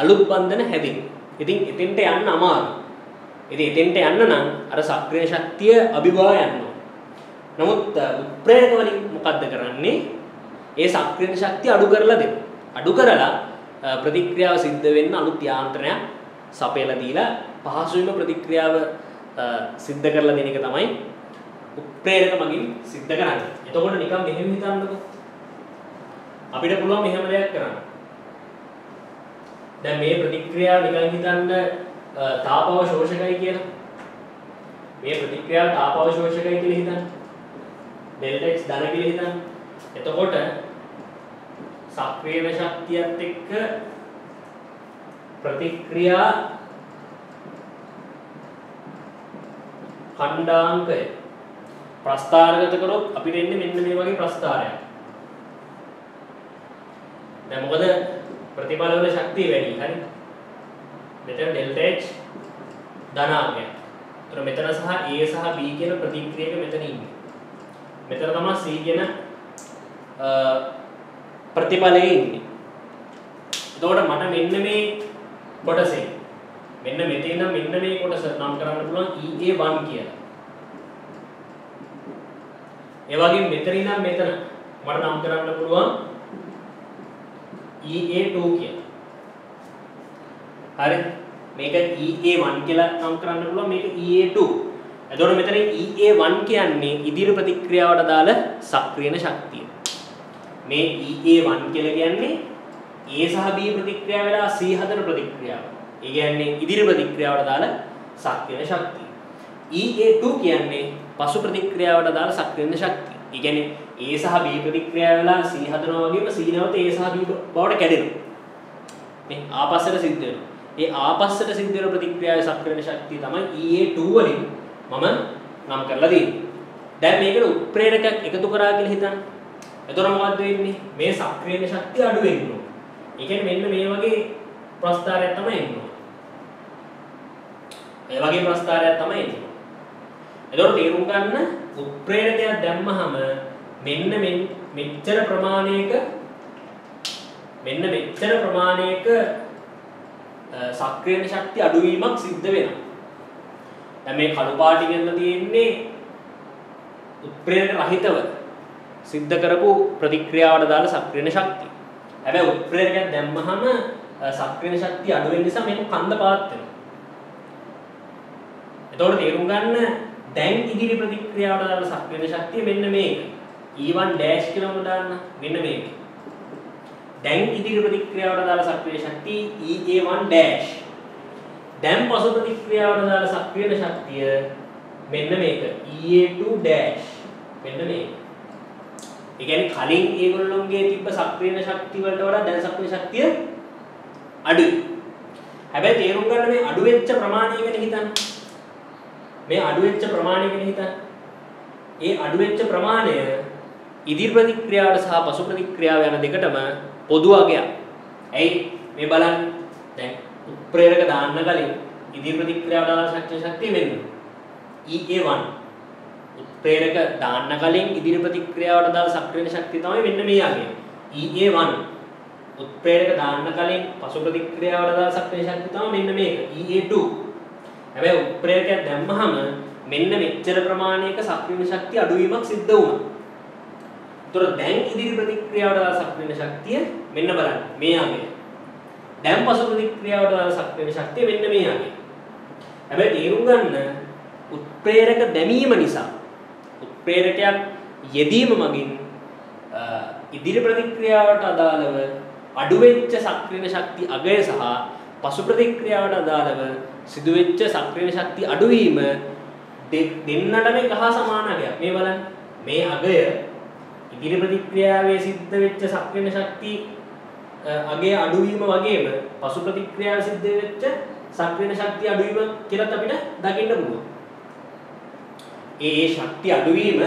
අලුත් බන්ධන හැදෙන්නේ. ඉතින් එතෙන්ට යන්න අමාරුයි. ඉතින් එතෙන්ට යන්න නම් අර සක්‍රිය ශක්තිය අභිභවා යන්න ඕන. නමුත් උත්ප්‍රේරක වලින් මොකද්ද කරන්නේ? ඒ සක්‍රිය ශක්තිය අඩු කරලා දෙන්න. අඩු කරලා ප්‍රතික්‍රියාව සිද්ධ වෙන්න අලුත් යාන්ත්‍රණයක් සපයලා දීලා පහසුවෙන්ම ප්‍රතික්‍රියාව සිද්ධ කරලා දෙන එක තමයි උත්ප්‍රේරක මගින් සිද්ධ කරන්නේ. එතකොට නිකන් මෙහෙම හිතන්නකෝ. අපිට පුළුවන් මෙහෙම දෙයක් කරන්න. දැන් මේ ප්‍රතික්‍රියාව නිකන් හිතන්න තාපව ශෝෂකයි කියලා. මේ ප්‍රතික්‍රියාව තාපව ශෝෂකයි කියලා හිතන්න. ඩෙල්ටා x ධන කියලා හිතන්න. එතකොට සක්‍රියන ශක්තියත් එක්ක ප්‍රතික්‍රියා ඛණ්ඩාංකය ප්‍රස්ථාරගත කරොත් අපිට එන්නේ මෙන්න මේ වගේ ප්‍රස්ථාරයක්. දැන් මොකද ප්‍රතිඵල වල ශක්තිය වැඩි. හරි. මෙතන ඩෙල්ටා h ධනාංකය. ඒතර මෙතන සහ A සහ B කියන ප්‍රතික්‍රියක මෙතන ඉන්නේ. මෙතන තමයි C කියන ප්‍රතිඵලයේ ඉන්නේ. එතකොට මට මෙන්න මේ කොටසේ මෙන්න මෙතන නම් මෙන්න මේ කොටස නම් කරන්න පුළුවන් EA1 කියලා. ඒ වගේම මෙතන ඉඳන් මෙතන මට නම් කරන්න පුළුවන් EA2 කියලා. හරි. මේක EA1 කියලා නම් කරන්න පුළුවන් මේක EA2. එතකොට මෙතන EA1 කියන්නේ ඉදිරි ප්‍රතික්‍රියාවට දාල සක්‍රියන ශක්තිය. මේ EA1 කියලා කියන්නේ A සහ B ප්‍රතික්‍රියාව වෙලා C හදන ප්‍රතික්‍රියාව. ඒ කියන්නේ ඉදිරි ප්‍රතික්‍රියාවට දාල සක්‍රියන ශක්තිය. EA2 කියන්නේ පසු ප්‍රතික්‍රියාවට දාල සක්‍රියන ශක්තිය. ඒ කියන්නේ A සහ B ප්‍රතික්‍රියාව වෙලා C හදනවා වගේම C නැවත A සහ B බවට කැඩෙනවා. මේ ආපස්සට සිද්ධ වෙනවා. ඒ ආපස්සට සිද්ධ වෙන ප්‍රතික්‍රියාවේ සක්‍රියන ශක්තිය තමයි EA2 වලින් මම නම් කරලා දෙන්නේ. දැන් මේකට උත්ප්‍රේරකයක් එකතු කරා කියලා හිතන්න. එතකොට මොකද්ද වෙන්නේ? මේ සක්‍රියන ශක්තිය අඩු වෙනවා. ඒ කියන්නේ මෙන්න මේ වගේ ප්‍රස්ථාරයක් තමයි එන්නේ. ඒ වගේ ප්‍රස්ථාරයක් තමයි එන්නේ. එතකොට තේරුම් ගන්න උත්ප්‍රේරකයක් දැම්මහම මෙන්න මෙච්චර ප්‍රමාණයක සක්‍රියන ශක්තිය අඩුවීමක් සිද්ධ වෙනවා. දැන් මේ කළු පාටි කියලා තියෙන්නේ උත්ප්‍රේරක රහිතව සිද්ධ කරපු ප්‍රතික්‍රියාවට දාලා සක්‍රියන ශක්තිය. හැබැයි උත්ප්‍රේරකයක් දැම්මහම සක්‍රියන ශක්තිය අඩු වෙන නිසා මේක කන්ද පාත් වෙනවා. එතකොට තේරුම් ගන්න දැන් ඉදිරි ප්‍රතික්‍රියාවට දාලා සක්‍රියන ශක්තිය මෙන්න මේක. E1 ඩෑෂ් කියලාම දාන්න මෙන්න මේක. දැන් ඉදිරි ප්‍රතික්‍රියාවට දාලා සක්‍රිය ශක්තිය EA1 ඩෑෂ්. දැන් පසු ප්‍රතික්‍රියාවට දාලා සක්‍රියන ශක්තිය මෙන්න මේක EA2 ඩෑෂ්. මෙන්න මේක. ඒ කියන්නේ කලින් ඒගොල්ලොන්ගේ තිබ්බ සක්‍රියන ශක්තිය වලට වඩා දැන් සක්‍රිය ශක්තිය අඩුයි. හැබැයි තේරුම් ගන්න මේ අඩු වෙච්ච ප්‍රමාණය ගැන හිතන්න. මේ අඩු වෙච්ච ප්‍රමාණය ගැන හිතන්න. ඒ අඩු වෙච්ච ප්‍රමාණය ඉදිරි ප්‍රතික්‍රියාවට සහ පසු ප්‍රතික්‍රියාව යන දෙකටම පොදු අගයක්. ඇයි මේ බලන්න දැන් උත්ප්‍රේරක දාන්න කලින් ඉදිරි ප්‍රතික්‍රියාවට දාන ශක්තිය මෙන්න EA1 උත්ප්‍රේරක දාන්න කලින් ඉදිරි ප්‍රතික්‍රියාවට දාන සක්‍රියන ශක්තිය තමයි මෙන්න මේ අගය EA1 උත්ප්‍රේරක දාන්න කලින් පසු ප්‍රතික්‍රියාවට දාන සක්‍රිය ශක්තිය තමයි මෙන්න මේක EA2 හැබැයි උත්ප්‍රේරකයක් දැම්මහම මෙන්න මෙච්චර ප්‍රමාණයක සක්‍රියන ශක්තිය අඩුවීමක් සිද්ධ වුණා. ඒතර දැන් ඉදිරි ප්‍රතික්‍රියාවට දාන සක්‍රියන ශක්තිය මෙන්න බලන්න මේ අගය. දැන් පසු ප්‍රතික්‍රියාවට දාන සක්‍රියන ශක්තිය මෙන්න මේ අගය. හැබැයි තේරුම් ගන්න උත්ප්‍රේරක දැමීම නිසා උත්ප්‍රේරකයක් යෙදීම මගින් ඉදිරි ප්‍රතික්‍රියාවට අදාළව අඩු වෙච්ච සක්‍රියන ශක්තිය අගය සහ පසු ප්‍රතික්‍රියාවට අදාළව සිදුවෙච්ච සක්‍රියන ශක්තිය අඩුවීම දෙන්නටම එක හා සමාන අගයක්. මේ බලන්න මේ අගය ඉදිරි ප්‍රතික්‍රියාවේ සිද්ධ වෙච්ච සක්‍රියන ශක්තිය අගය අඩුවීම වගේම පසු ප්‍රතික්‍රියාවේ සිද්ධ වෙච්ච සක්‍රියන ශක්තිය අඩුවීම කියලා අපිට දකින්න පුළුවන්. ඒ ශක්තිය අඩුවීම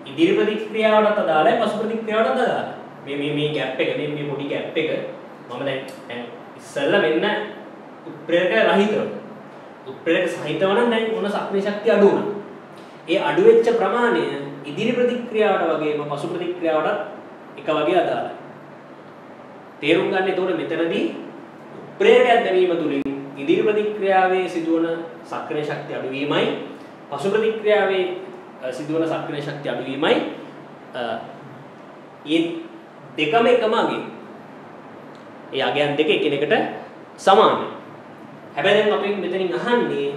ඉදිරි ප්‍රතික්‍රියාවටත් අදාළයි පසු ප්‍රතික්‍රියාවටත් අදාළයි. මේ ગેප් එක මේ පොඩි ગેප් එක මම දැන් ඉස්සෙල්ලා මෙන්න උත්ප්‍රේරක රහිතව උත්ප්‍රේරක සහිතව නම් දැන් මොන සක්‍රිය ශක්තිය අඩු වුණා. ඒ අඩු වෙච්ච ප්‍රමාණය ඉදිරි ප්‍රතික්‍රියාවට වගේම පසු ප්‍රතික්‍රියාවටත් එක වගේ අදාළයි. තේරුම් ගන්න ඒතකොට මෙතනදී උත්ප්‍රේරකයක් දැමීම තුලින් ඉදිරි ප්‍රතික්‍රියාවේ සිදුවන සක්‍රිය ශක්තිය අඩුවීමයි පසු ප්‍රතික්‍රියාවේ සිදුවන සක්‍රිය ශක්තිය අඩුවීමයි ඒ දෙකම එකම අගය. ඒ අගයන් දෙක එකිනෙකට සමානයි. හැබැයි දැන් අපි මෙතනින් අහන්නේ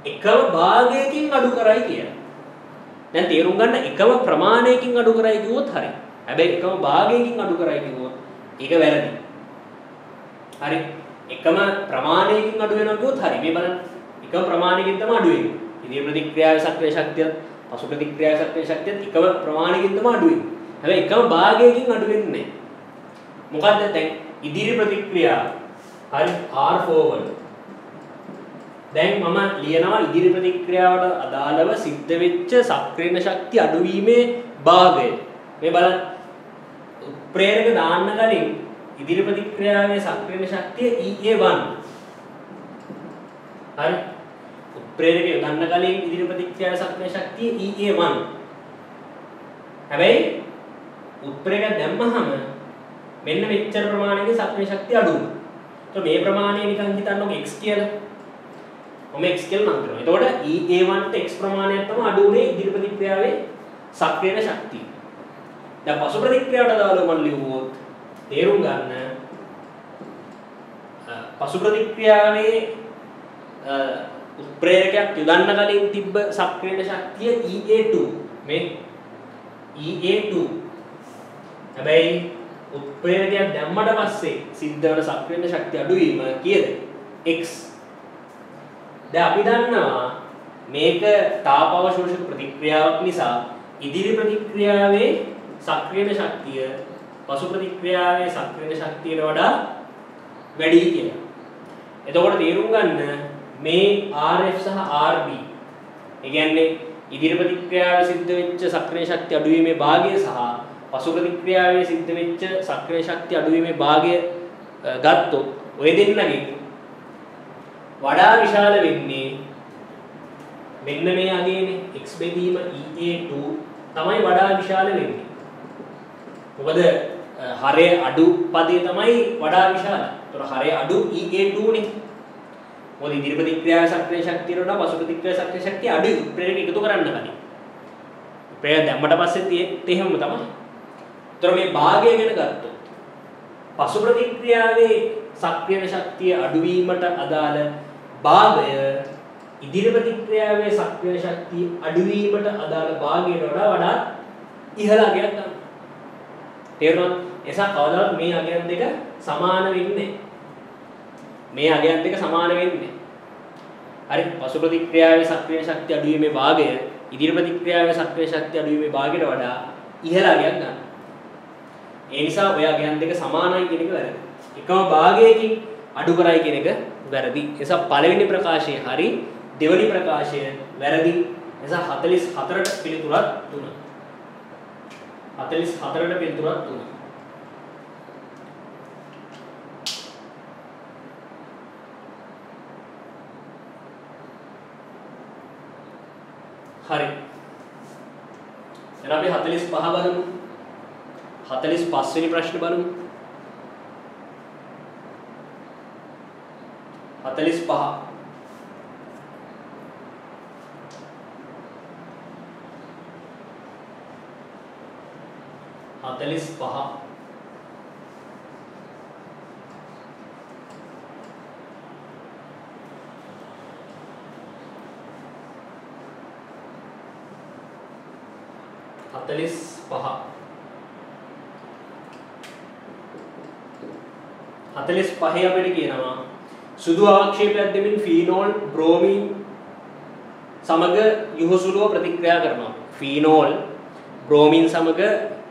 එකම භාගයකින් අඩු කරයි කියලා. දැන් තේරුම් ගන්න එකම ප්‍රමාණයකින් අඩු කරයි කිව්වොත් හරි. හැබැයි එකම භාගයකින් අඩු කරයි කිව්වොත් ඒක වැරදි. හරි. එකම ප්‍රමාණයකින් අඩු වෙනවා කිව්වොත් හරි. මේ බලන්න. එකම ප්‍රමාණයකින් තමයි අඩු වෙන්නේ. ඉදිරි ප්‍රතික්‍රියාවේ සක්‍රිය ශක්තිය, පසු ප්‍රතික්‍රියාවේ සක්‍රිය ශක්තිය එකම ප්‍රමාණයකින් තමයි අඩු වෙන්නේ. හැබැයි එකම භාගයකින් අඩු වෙන්නේ නැහැ. මොකද්ද දැන් ඉදිරි ප්‍රතික්‍රියාව හරි R forward. දැන් මම ලියනවා ඉදිරි ප්‍රතික්‍රියාවට අදාළව සිද්ධ වෙච්ච සක්‍රියන ශක්තිය අඩුවීමේ භාගය. මේ බලන්න උත්ප්‍රේරක දාන්න කලින් ඉදිරි ප්‍රතික්‍රියාවේ සක්‍රියන ශක්තිය EA1. හරි. උත්ප්‍රේරක යොදන්න කලින් ඉදිරි ප්‍රතික්‍රියාවේ සක්‍රිය ශක්තිය EA1. හැබැයි උත්ප්‍රේරකයක් දැම්මහම මෙන්න මෙච්චර ප්‍රමාණයක සක්‍රිය ශක්තිය අඩු වෙනවා. එතකොට මේ ප්‍රමාණය නිකන් හිතන්නකො x කියලා. මම x කියලා නම් කරනවා. එතකොට EA1 ට x ප්‍රමාණයක් තමයි අඩු උනේ ඉදිරි ප්‍රතික්‍රියාවේ සක්‍රියන ශක්තිය. දැන් පසු ප්‍රතික්‍රියාවට දාලා මම ලියුවොත් තේරුම් ගන්න පසු ප්‍රතික්‍රියාවේ උත්ප්‍රේරකයක් යොදන්න කලින් තිබ්බ සක්‍රියන ශක්තිය EA2 මේ EA2 හැබැයි උත්ප්‍රේරකයක් දැම්මට පස්සේ සිද්ධ වෙන සක්‍රියන ශක්තිය අඩුවීම කීයද x. දැන් අපි දන්නවා මේක තාප අවශෝෂක ප්‍රතික්‍රියාවක් නිසා ඉදිරි ප්‍රතික්‍රියාවේ සක්‍රියන ශක්තිය පසු ප්‍රතික්‍රියාවේ සක්‍රියන ශක්තියට වඩා වැඩි කියලා. එතකොට තේරුම් ගන්න මේ RF සහ RB ඒ කියන්නේ ඉදිරි ප්‍රතික්‍රියාවේ සිද්ධ වෙච්ච සක්‍රිය ශක්තිය අඩුවීමේ භාගය සහ පසු ප්‍රතික්‍රියාවේ සිද්ධ වෙච්ච සක්‍රිය ශක්තිය අඩුවීමේ භාගය ගත්තොත් ඔය දෙන්නගෙන් වඩා විශාල වෙන්නේ මෙන්න මේ අගේනේ x බෙදීම EA2 තමයි වඩා විශාල වෙන්නේ. මොකද හරය අඩු පදේ තමයි වඩා විශාල. ඒතර හරය අඩු EA2 නේ. මොකද ඉදිරි ප්‍රතික්‍රියාවේ සක්‍රිය ශක්තියට වඩා පසු ප්‍රතික්‍රියාවේ සක්‍රිය ශක්තිය අඩුයි. ප්‍රේරක එකතු කරන්න කලින්. ප්‍රේරක දැම්මට පස්සෙත් එහෙම තමයි. ඒතර මේ භාගය ගැන ගත්තොත් පසු ප්‍රතික්‍රියාවේ සක්‍රිය ශක්තිය අඩුවීමට අදාළ භාගය ඉදිරි ප්‍රතික්‍රියාවේ සක්‍රිය ශක්තිය අඩුවීමට අදාළ භාගයට වඩා ඉහළ අගයක් ගන්න. තේරුණාද? එසා කවදාවත් මේ අගයන් දෙක සමාන වෙන්නේ නැහැ. මේ අගයන් දෙක සමාන වෙන්නේ නැහැ. හරි පසු ප්‍රතික්‍රියාවේ සක්‍රිය ශක්තිය අඩුවීමේ භාගය ඉදිරි ප්‍රතික්‍රියාවේ සක්‍රිය ශක්තිය අඩුවීමේ භාගයට වඩා ඉහළ අගයක් ගන්න. ඒ නිසා ඔය අගයන් දෙක සමානයි කියන එක වැරදි. එකම භාගයකින් අඩු කරයි කියන එක වැරදි. ඒ නිසා පළවෙනි ප්‍රකාශය හරි දෙවෙනි ප්‍රකාශය වැරදි. ඒ නිසා 44ට පිළිතුරක් 3. 44ට පිළිතුරක් 3. හරි. එහෙනම් අපි 45 බලමු. 45 වෙනි ප්‍රශ්න බලමු. 45 45 අපිට කියනවා සුදු ආක්ෂේපයක් දෙමින් ෆීනෝල් බ්‍රෝමීන් සමග යොහුසුලුව ප්‍රතික්‍රියා කරනවා. ෆීනෝල් බ්‍රෝමීන් සමග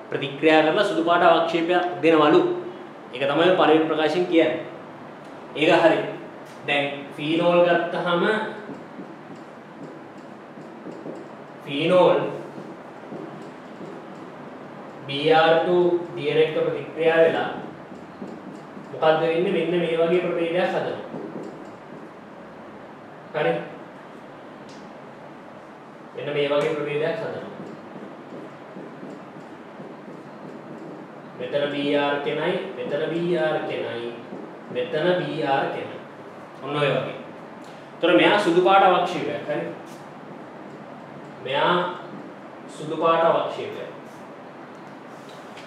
ප්‍රතික්‍රියා කරලා සුදු පාට ආක්ෂේපයක් දෙනවලු. ඒක තමයි පළවෙනි ප්‍රකාශයෙන් කියන්නේ. ඒක හරි. දැන් ෆීනෝල් ගත්තාම ෆීනෝල් Br2 දියර එක්ක ප්‍රතික්‍රියා වෙලා මොකද්ද වෙන්නේ මෙන්න මේ වගේ ප්‍රභේදයක් හදනවා. හරි. මෙන්න මේ වගේ ප්‍රභේදයක් හදනවා. මෙතන Br කෙනයි, මෙතන Br කෙනයි, මෙතන Br කෙනයි. ඔන්න ඔය වගේ. ඒතර මෙයා සුදු පාට අවක්ෂේපයක්. හරි. මෙයා සුදු පාට අවක්ෂේපයක්.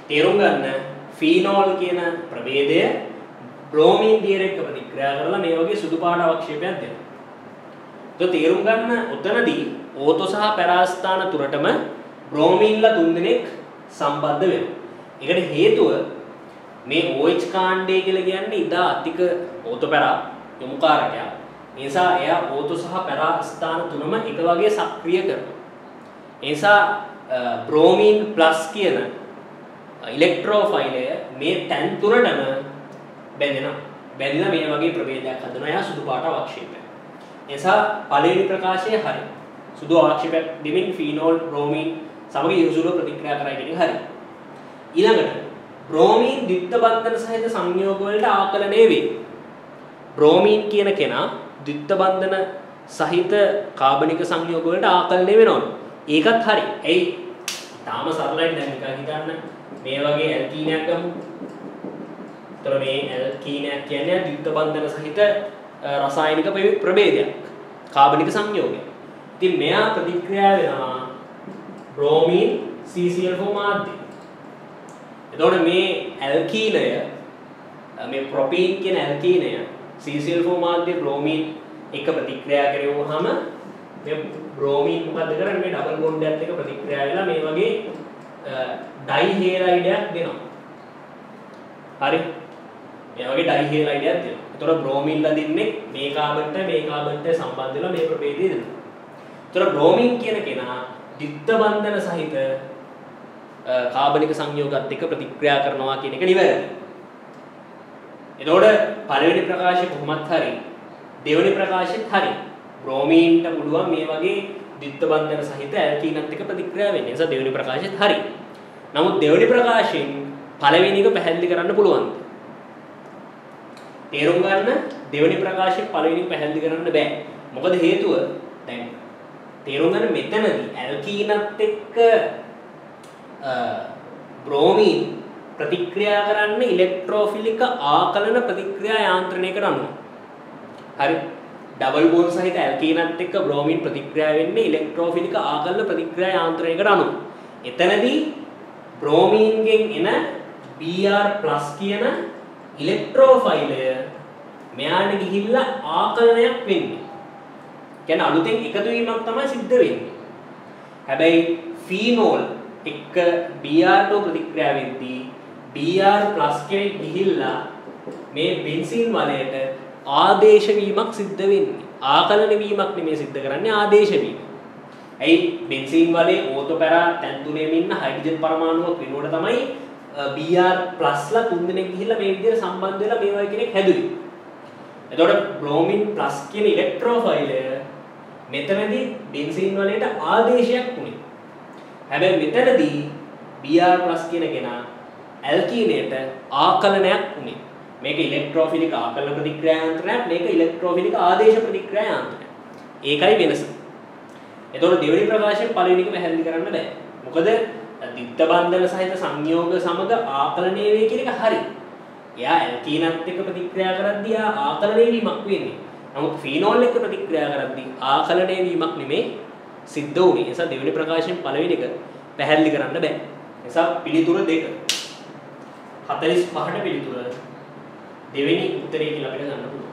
තේරුම් ගන්න ෆීනෝල් කියන ප්‍රභේදය බ්‍රෝමීන් දියර එක්ක ප්‍රතික්‍රියා කරලා මේ වගේ සුදු පාට අවක්ෂේපයක් දෙනවා. તો තේරුම් ගන්න උතනදී ඕතෝ සහ පැරාස්ථාන තුරටම බ්‍රෝමීන්ලා තුන්දෙනෙක් සම්බන්ධ වෙනවා. ඒකට හේතුව මේ OH කාණ්ඩය කියලා කියන්නේ ඉදා අධික ඕතෝ පැරා යොමුකාරකයක්. ඒ නිසා එයා ඕතෝ සහ පැරාස්ථාන තුනම එක වගේ සක්‍රිය කරනවා. ඒ නිසා බ්‍රෝමීන් ප්ලස් කියන ඉලෙක්ට්‍රෝෆයිලය මේ තැන් තුනටම බැඳෙනවා. බැඳිලා මේ වගේ ප්‍රභේදයක් හදනවා. එයා සුදු පාට අවක්ෂේපය. එසා පළවෙනි ප්‍රකාශය හරි. සුදු අවක්ෂේපයක් දෙමින් ෆීනෝල් බ්‍රෝමීන් සමග යොහුසුලුව ප්‍රතික්‍රියා කරයි කියන එක හරි. ඊළඟට බ්‍රෝමීන් ද්විත්ව බන්ධන සහිත සංයෝග වලට ආකලනය වේ. බ්‍රෝමීන් කියන කෙනා ද්විත්ව බන්ධන සහිත කාබනික සංයෝග වලට ආකලනය වෙනවලු. ඒකත් හරි. එයි තාම සරලයි දැන් නිකන් හිතන්න මේ වගේ ඇල්කීනයක් ගමු. එතකොට මේ ඇල්කීනයක් කියන්නේ ද්විත්ව බන්ධන සහිත රසායනික ප්‍රභේදයක්. කාබනික සංයෝගයක්. ඉතින් මෙයා ප්‍රතික්‍රියා වෙනවා බ්‍රෝමීන් CCl4 මාධ්‍යය. එතකොට මේ ඇල්කීනය මේ ප්‍රොපීන් කියන ඇල්කීනය CCl4 මාධ්‍ය බ්‍රෝමීන් එක ප්‍රතික්‍රියා කරවුවාම මේ බ්‍රෝමීන් මොකද කරන්නේ මේ ඩබල් බොන්ඩ් එකත් එක්ක ප්‍රතික්‍රියා වෙලා මේ වගේ ඩයිහේලයිඩයක් දෙනවා. හරි. මේ වගේ ඩයිහේලයිඩයක් දෙනවා. එතකොට බ්‍රෝමීන්ලා දෙන්නේ මේ කාබන්ට සම්බන්ධ වෙලා මේ ප්‍රභේදය දෙනවා. එතකොට බ්‍රෝමීන් කියන කෙනා ද්විත්ව බන්ධන සහිත කාබනික සංයෝගات එක්ක ප්‍රතික්‍රියා කරනවා කියන එක නිවැරදි. එතකොට පළවෙනි ප්‍රකාශය කොහොමත් හරි දෙවෙනි ප්‍රකාශෙත් හරි. බ්‍රෝමීන්ට පුළුවන් මේ වගේ ද්විත්ව බන්ධන සහිත ඇල්කීනත් එක්ක ප්‍රතික්‍රියා වෙන්න. ඒ නිසා දෙවෙනි ප්‍රකාශෙත් හරි. නමුත් දෙවෙනි ප්‍රකාශයෙන් පළවෙනි එක පැහැදිලි කරන්න පුළුවන්ද? තේරුම් ගන්න දෙවෙනි ප්‍රකාශයෙන් පළවෙනි එක පැහැදිලි කරන්න බෑ. මොකද හේතුව දැන් තේරුම් ගන්න මෙතනදී ඇල්කීනත් එක්ක බ්‍රෝමීන් ප්‍රතික්‍රියා කරන්නේ ඉලෙක්ට්‍රෝෆිලික ආකලන ප්‍රතික්‍රියා යාන්ත්‍රණයකට අනුව. හරි. ඩබල් බෝන්ඩ් සහිත ඇල්කීනත් එක්ක බ්‍රෝමීන් ප්‍රතික්‍රියා වෙන්නේ ඉලෙක්ට්‍රෝෆිලික ආකලන ප්‍රතික්‍රියා යාන්ත්‍රණයකට අනුව. එතනදී බ්‍රෝමීන්ගෙන් එන Br+ කියන ඉලෙක්ට්‍රෝෆයිලය මෙයාට ගිහිල්ලා ආකලනයක් වෙන්නේ. කියන්නේ අලුතෙන් එකතු වීමක් තමයි සිද්ධ වෙන්නේ. හැබැයි ෆීනෝල් එක්ක Br2 ප්‍රතික්‍රියා වෙද්දී Br+ කෙනෙක් ගිහිල්ලා මේ බෙන්සීන් වලයට ආදේශ වීමක් සිද්ධ වෙන්නේ. ආකලන වීමක් නෙමෙයි සිද්ධ කරන්නේ ආදේශ වීම. ඇයි බෙන්සීන් වලේ ඕතෝපැරා තැන් තුනේම ඉන්න හයිඩ්‍රජන් පරමාණුවක් වෙනුවට තමයි Br+ ලා තුන් දෙනෙක් ගිහිල්ලා මේ විදිහට සම්බන්ධ වෙලා මේ වගේ කෙනෙක් හැදුවේ. එතකොට බ්‍රෝමින් ප්ලස් කියන ඉලෙක්ට්‍රෝෆයිලය මෙතනදී බෙන්සීන් වලට ආදේශයක් වුණේ. හැබැයි මෙතනදී Br+ කියන කෙනා ඇල්කීනේට ආකලනයක් වුණේ. මේක ඉලෙක්ට්‍රෝෆිලික ආකලන ප්‍රතික්‍රියා යන්ත්‍රණයක්, මේක ඉලෙක්ට්‍රෝෆිලික ආදේශ ප්‍රතික්‍රියා යන්ත්‍රණයක්. ඒකයි වෙනස. එතකොට දෙවෙනි ප්‍රකාශයෙන් පළවෙනි එක පැහැදිලි කරන්න බෑ. මොකද ද්විත්ව බන්ධන සහිත සංයෝග සමග ආකලනය වේ කියන එක හරි. එයා ඇල්කීනත් එක්ක ප්‍රතික්‍රියා කරද්දී ආකලනය වීමක් වෙන්නේ. නමුත් ෆීනෝල් එක්ක ප්‍රතික්‍රියා කරද්දී ආකලනය වීමක් නෙමෙයි සිද්ධ වුනේ. ඒ නිසා දෙවෙනි ප්‍රකාශයෙන් පළවෙනි එක පැහැදිලි කරන්න බෑ. ඒ නිසා පිළිතුර දෙක 45ට පිළිතුර දෙවෙනි උත්තරේ කියලා අපිට ගන්න පුළුවන්.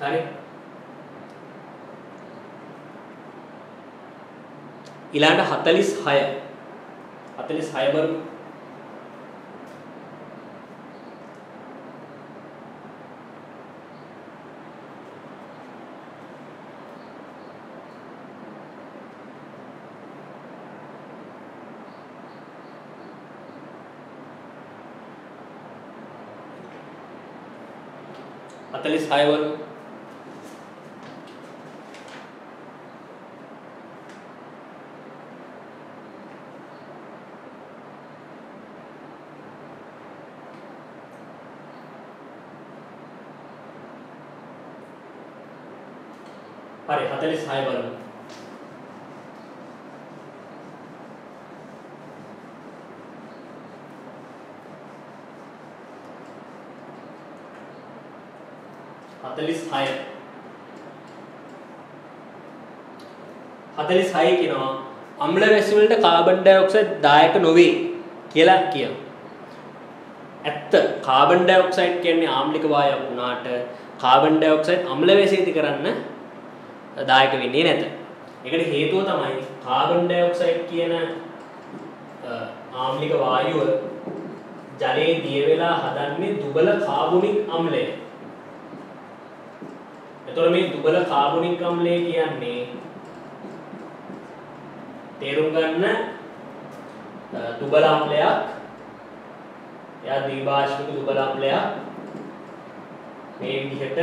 හරි. ඊළඟට 46 බලමු. හරි 46 බලමු. කියනවා අම්ල වැසි වලට කාබන් ඩයොක්සයිඩ් දායක නොවේ කියලා කියනවා. ඇත්ත කාබන් ඩයොක්සයිඩ් කියන්නේ ආම්ලික වායුවක් වුණාට කාබන් ඩයොක්සයිඩ් අම්ල වැසියති කරන්න දායක වෙන්නේ නැත. ඒකට හේතුව තමයි කාබන් ඩයොක්සයිඩ් කියන ආම්ලික වායුව ජලයේ දිය වෙලා හදන්නේ දුබල කාබොනික් අම්ලය. එතකොට මේ දුබල කාබොනික් අම්ලය කියන්නේ තේරුම් ගන්න දුබල අම්ලයක්. එයා ද්විභාෂික දුබල අම්ලයක්. මේ විදිහට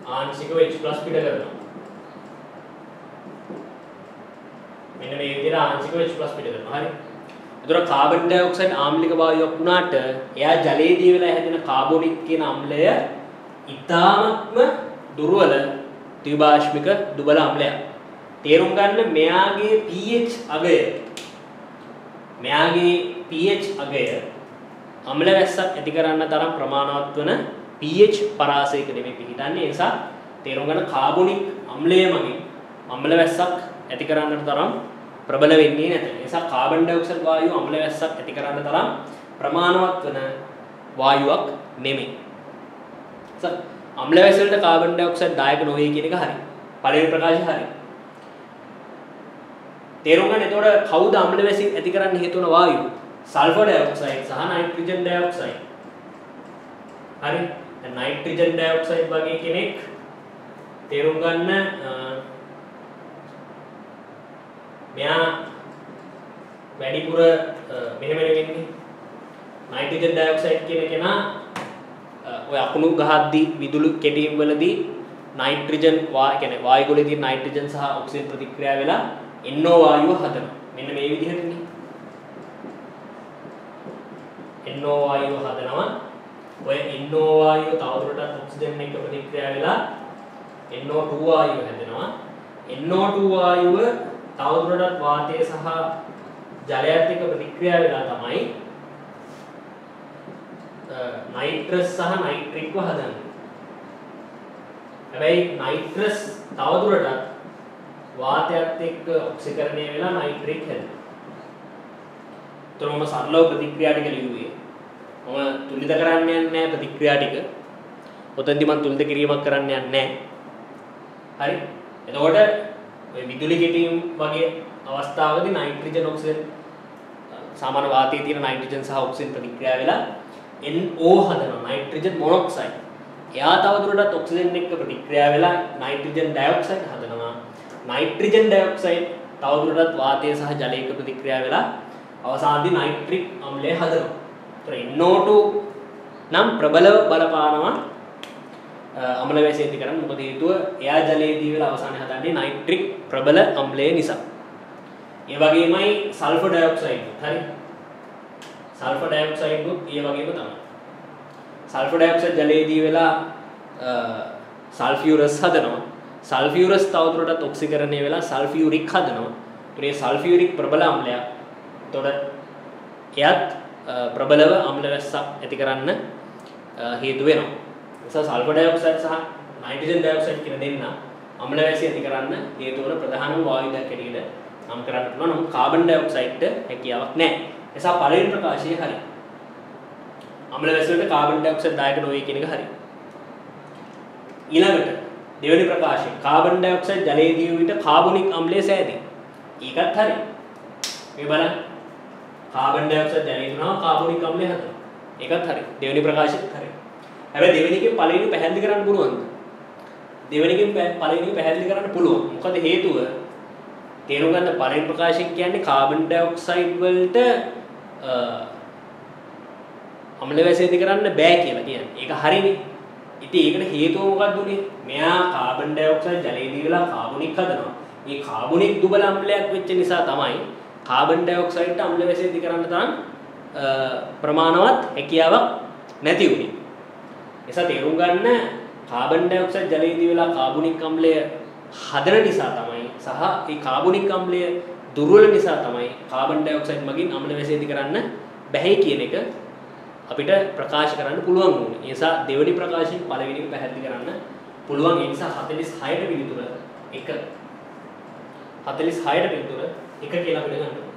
ආංශිකව H+ පිට කරනවා. මෙන්න මේ විදිහට ආංශිකව H+ පිට කරනවා. හරි. එතකොට කාබන් ඩයොක්සයිඩ් ආම්ලික වායුවක් වුණාට එයා ජලයේදී වෙලා හැදෙන කාබොනික් කියන අම්ලය ඉතාමත්ම දුර්වල ද්විභාෂ්මික දුබල අම්ලයක්. තේරුම් ගන්න මෙයාගේ pH අගය අම්ල වැස්සක් ඇති කරන්න තරම් ප්‍රමාණවත් වන pH පරාසයක නෙමෙයි පිහිටන්නේ. ඒ නිසා තේරුම් ගන්න කාබොනික් අම්ලය මගින් අම්ල වැස්සක් ඇති කරන්නට තරම් ප්‍රබල වෙන්නේ නැත. ඒ නිසා කාබන් ඩයොක්සයිඩ් වායුව අම්ල වැස්සක් ඇති කරන්න තරම් ප්‍රමාණවත් වන වායුවක් නෙමෙයි. අම්ල වැස්ස වලට කාබන් ඩයොක්සයිඩ් දායක නොවේ කියන එක හරි. පළවෙනි ප්‍රකාශය හරි. තේරුම් ගන්න එතකොට කවුද අම්ල වැසින් ඇති කරන්න හේතු වන වායුව? සල්ෆර් ඩයොක්සයිඩ් සහ නයිට්‍රජන් ඩයොක්සයිඩ්. හරි. දැන් නයිට්‍රජන් ඩයොක්සයිඩ් වගේ කෙනෙක් තේරුම් ගන්න මෙයා වැඩිපුර මෙහෙම වෙන්නේ නයිට්‍රජන් ඩයොක්සයිඩ් කියන කෙනා ඔය අකුණු ගහද්දී විදුලි කෙටීම් වලදී නයිට්‍රජන් කියන්නේ වායු ගොලේ තියෙන නයිට්‍රජන් සහ ඔක්සිජන් ප්‍රතික්‍රියා වෙලා NO වායුව හදනවා. මෙන්න මේ විදිහටනේ. NO වායුව හදනවා. ඔය NO වායුව තවදුරටත් ඔක්සිජන් එක්ක ප්‍රතික්‍රියා වෙලා NO2 වායුව හැදෙනවා. NO2 වායුව තවදුරටත් වාතය සහ ජලයත් එක්ක ප්‍රතික්‍රියා වෙලා තමයි නයිට්‍රස් සහ නයිට්‍රික්ව හදන්නේ. හැබැයි නයිට්‍රස් තවදුරටත් වාතයත් එක්ක ඔක්සිකරණය වෙලා නයිට්‍රික් හැදෙනවා. ඒතරම සරලව ප්‍රතික්‍රියා ටික ලියුවේ. මම තුලිත කරන්න යන්නේ නැහැ ප්‍රතික්‍රියා ටික. ඔතෙන්දි මම තුලිත කිරීමක් කරන්න යන්නේ නැහැ. හරි. එතකොට ඔය විදුලි ගැටීම් වගේ අවස්ථාවකදී නයිට්‍රජන් ඔක්සිජන් සාමාන්‍ය වාතයේ තියෙන නයිට්‍රජන් සහ ඔක්සිජන් ප්‍රතික්‍රියා වෙලා NO හදනවා නයිට්‍රජන් මොනොක්සයිඩ්. එයා තවදුරටත් ඔක්සිජන් එක්ක ප්‍රතික්‍රියා වෙලා නයිට්‍රජන් ඩයොක්සයිඩ් හදනවා. නයිට්‍රජන් ඩයොක්සයිඩ් තවදුරටත් වාතය සහ ජලය එක්ක ප්‍රතික්‍රියා වෙලා අවසානයේදී නයිට්‍රික් අම්ලය හදනවා. ඒතර NO2 නම් ප්‍රබලව බලපානවා අම්ල වැසිය ඇති කරන්න. මොකද හේතුව එයා ජලයේදී වෙලා අවසානයේ හදන්නේ නයිට්‍රික් ප්‍රබල අම්ලය නිසා. ඒ වගේමයි සල්ෆර් ඩයොක්සයිඩ්. හරි. සල්ෆර් ඩයොක්සයිඩ් උත් ඒ වගේම තමයි. සල්ෆර් ඩයොක්සයිඩ් ජලයේදී වෙලා සල්ෆියුරස් හදනවා. සල්ෆියුරස් තවදුරටත් ඔක්සිකරණය වෙලා සල්ෆියුරික් හදනවා. ඒ සල්ෆියුරික් ප්‍රබල අම්ලයක්. එතකොට එයත් ප්‍රබලව අම්ල වැස්සක් ඇති කරන්න හේතු වෙනවා. නිසා සල්ෆර් ඩයොක්සයිඩ් සහ නයිට්‍රජන් ඩයොක්සයිඩ් කියන දෙන්න අම්ල වැසිය ඇති කරන්න හේතු වන ප්‍රධානම වායු දෙකක් ඇටියට නම් කරන්න පුළුවන්. නමුත් කාබන් ඩයොක්සයිඩ්ට හැකියාවක් නැහැ. නිසා පළවෙනි ප්‍රකාශය හරි. අම්ල වැසිය වලට කාබන් ඩයොක්සයිඩ් දායක නොවේ කියන එක හරි. ඊළඟට දෙවෙනි ප්‍රකාශය කාබන් ඩයොක්සයිඩ් ජලයේ දිය විට කාබොනික් අම්ලය සෑදේ. ඒකත් හරි. මේ බලන්න. කාබන් ඩයොක්සයිඩ් ජලයේ දුනම කාබොනික් අම්ලය හදනවා. ඒකත් හරි. දෙවෙනි ප්‍රකාශයත් හරි. හැබැයි දෙවෙනි එකෙන් පළවෙනි පැහැදිලි කරන්න පුළුවන්ද? දෙවෙනි එකෙන් පළවෙනි පැහැදිලි කරන්න පුළුවන්. මොකද හේතුව? තේරුම් ගන්න පළවෙනි ප්‍රකාශයෙන් කියන්නේ කාබන් ඩයොක්සයිඩ් වලට අම්ල වැසිය ඇති කරන්න බෑ කියලා කියන්නේ. ඒක හරිනේ. ඉතින් ඒකට හේතුව මොකක්ද උනේ? මෙයා කාබන් ඩයොක්සයිඩ් ජලයේදී වෙලා කාබොනික් හදනවා. මේ කාබොනික් දුබල අම්ලයක් වෙච්ච නිසා තමයි කාබන් ඩයොක්සයිඩ්ට අම්ල වැසිය ඇති කරන්න තරම් ප්‍රමාණවත් හැකියාවක් නැති වුනේ. නිසා තේරුම් ගන්න කාබන් ඩයොක්සයිඩ් ජලයේදී වෙලා කාබොනික් අම්ලය හදන නිසා තමයි සහ මේ කාබොනික් අම්ලය දුර්වල නිසා තමයි කාබන් ඩයොක්සයිඩ් මගින් අම්ල වැසිය ඇති කරන්න බැහැ කියන එක අපිට ප්‍රකාශ කරන්න පුළුවන් වුණේ. ඒ නිසා දෙවෙනි ප්‍රකාශයෙන් පළවෙනි එක පැහැදිලි කරන්න පුළුවන්. ඒ නිසා 46ට පිළිතුර 1 46ට පිළිතුර 1 කියලා අපිට ගන්න.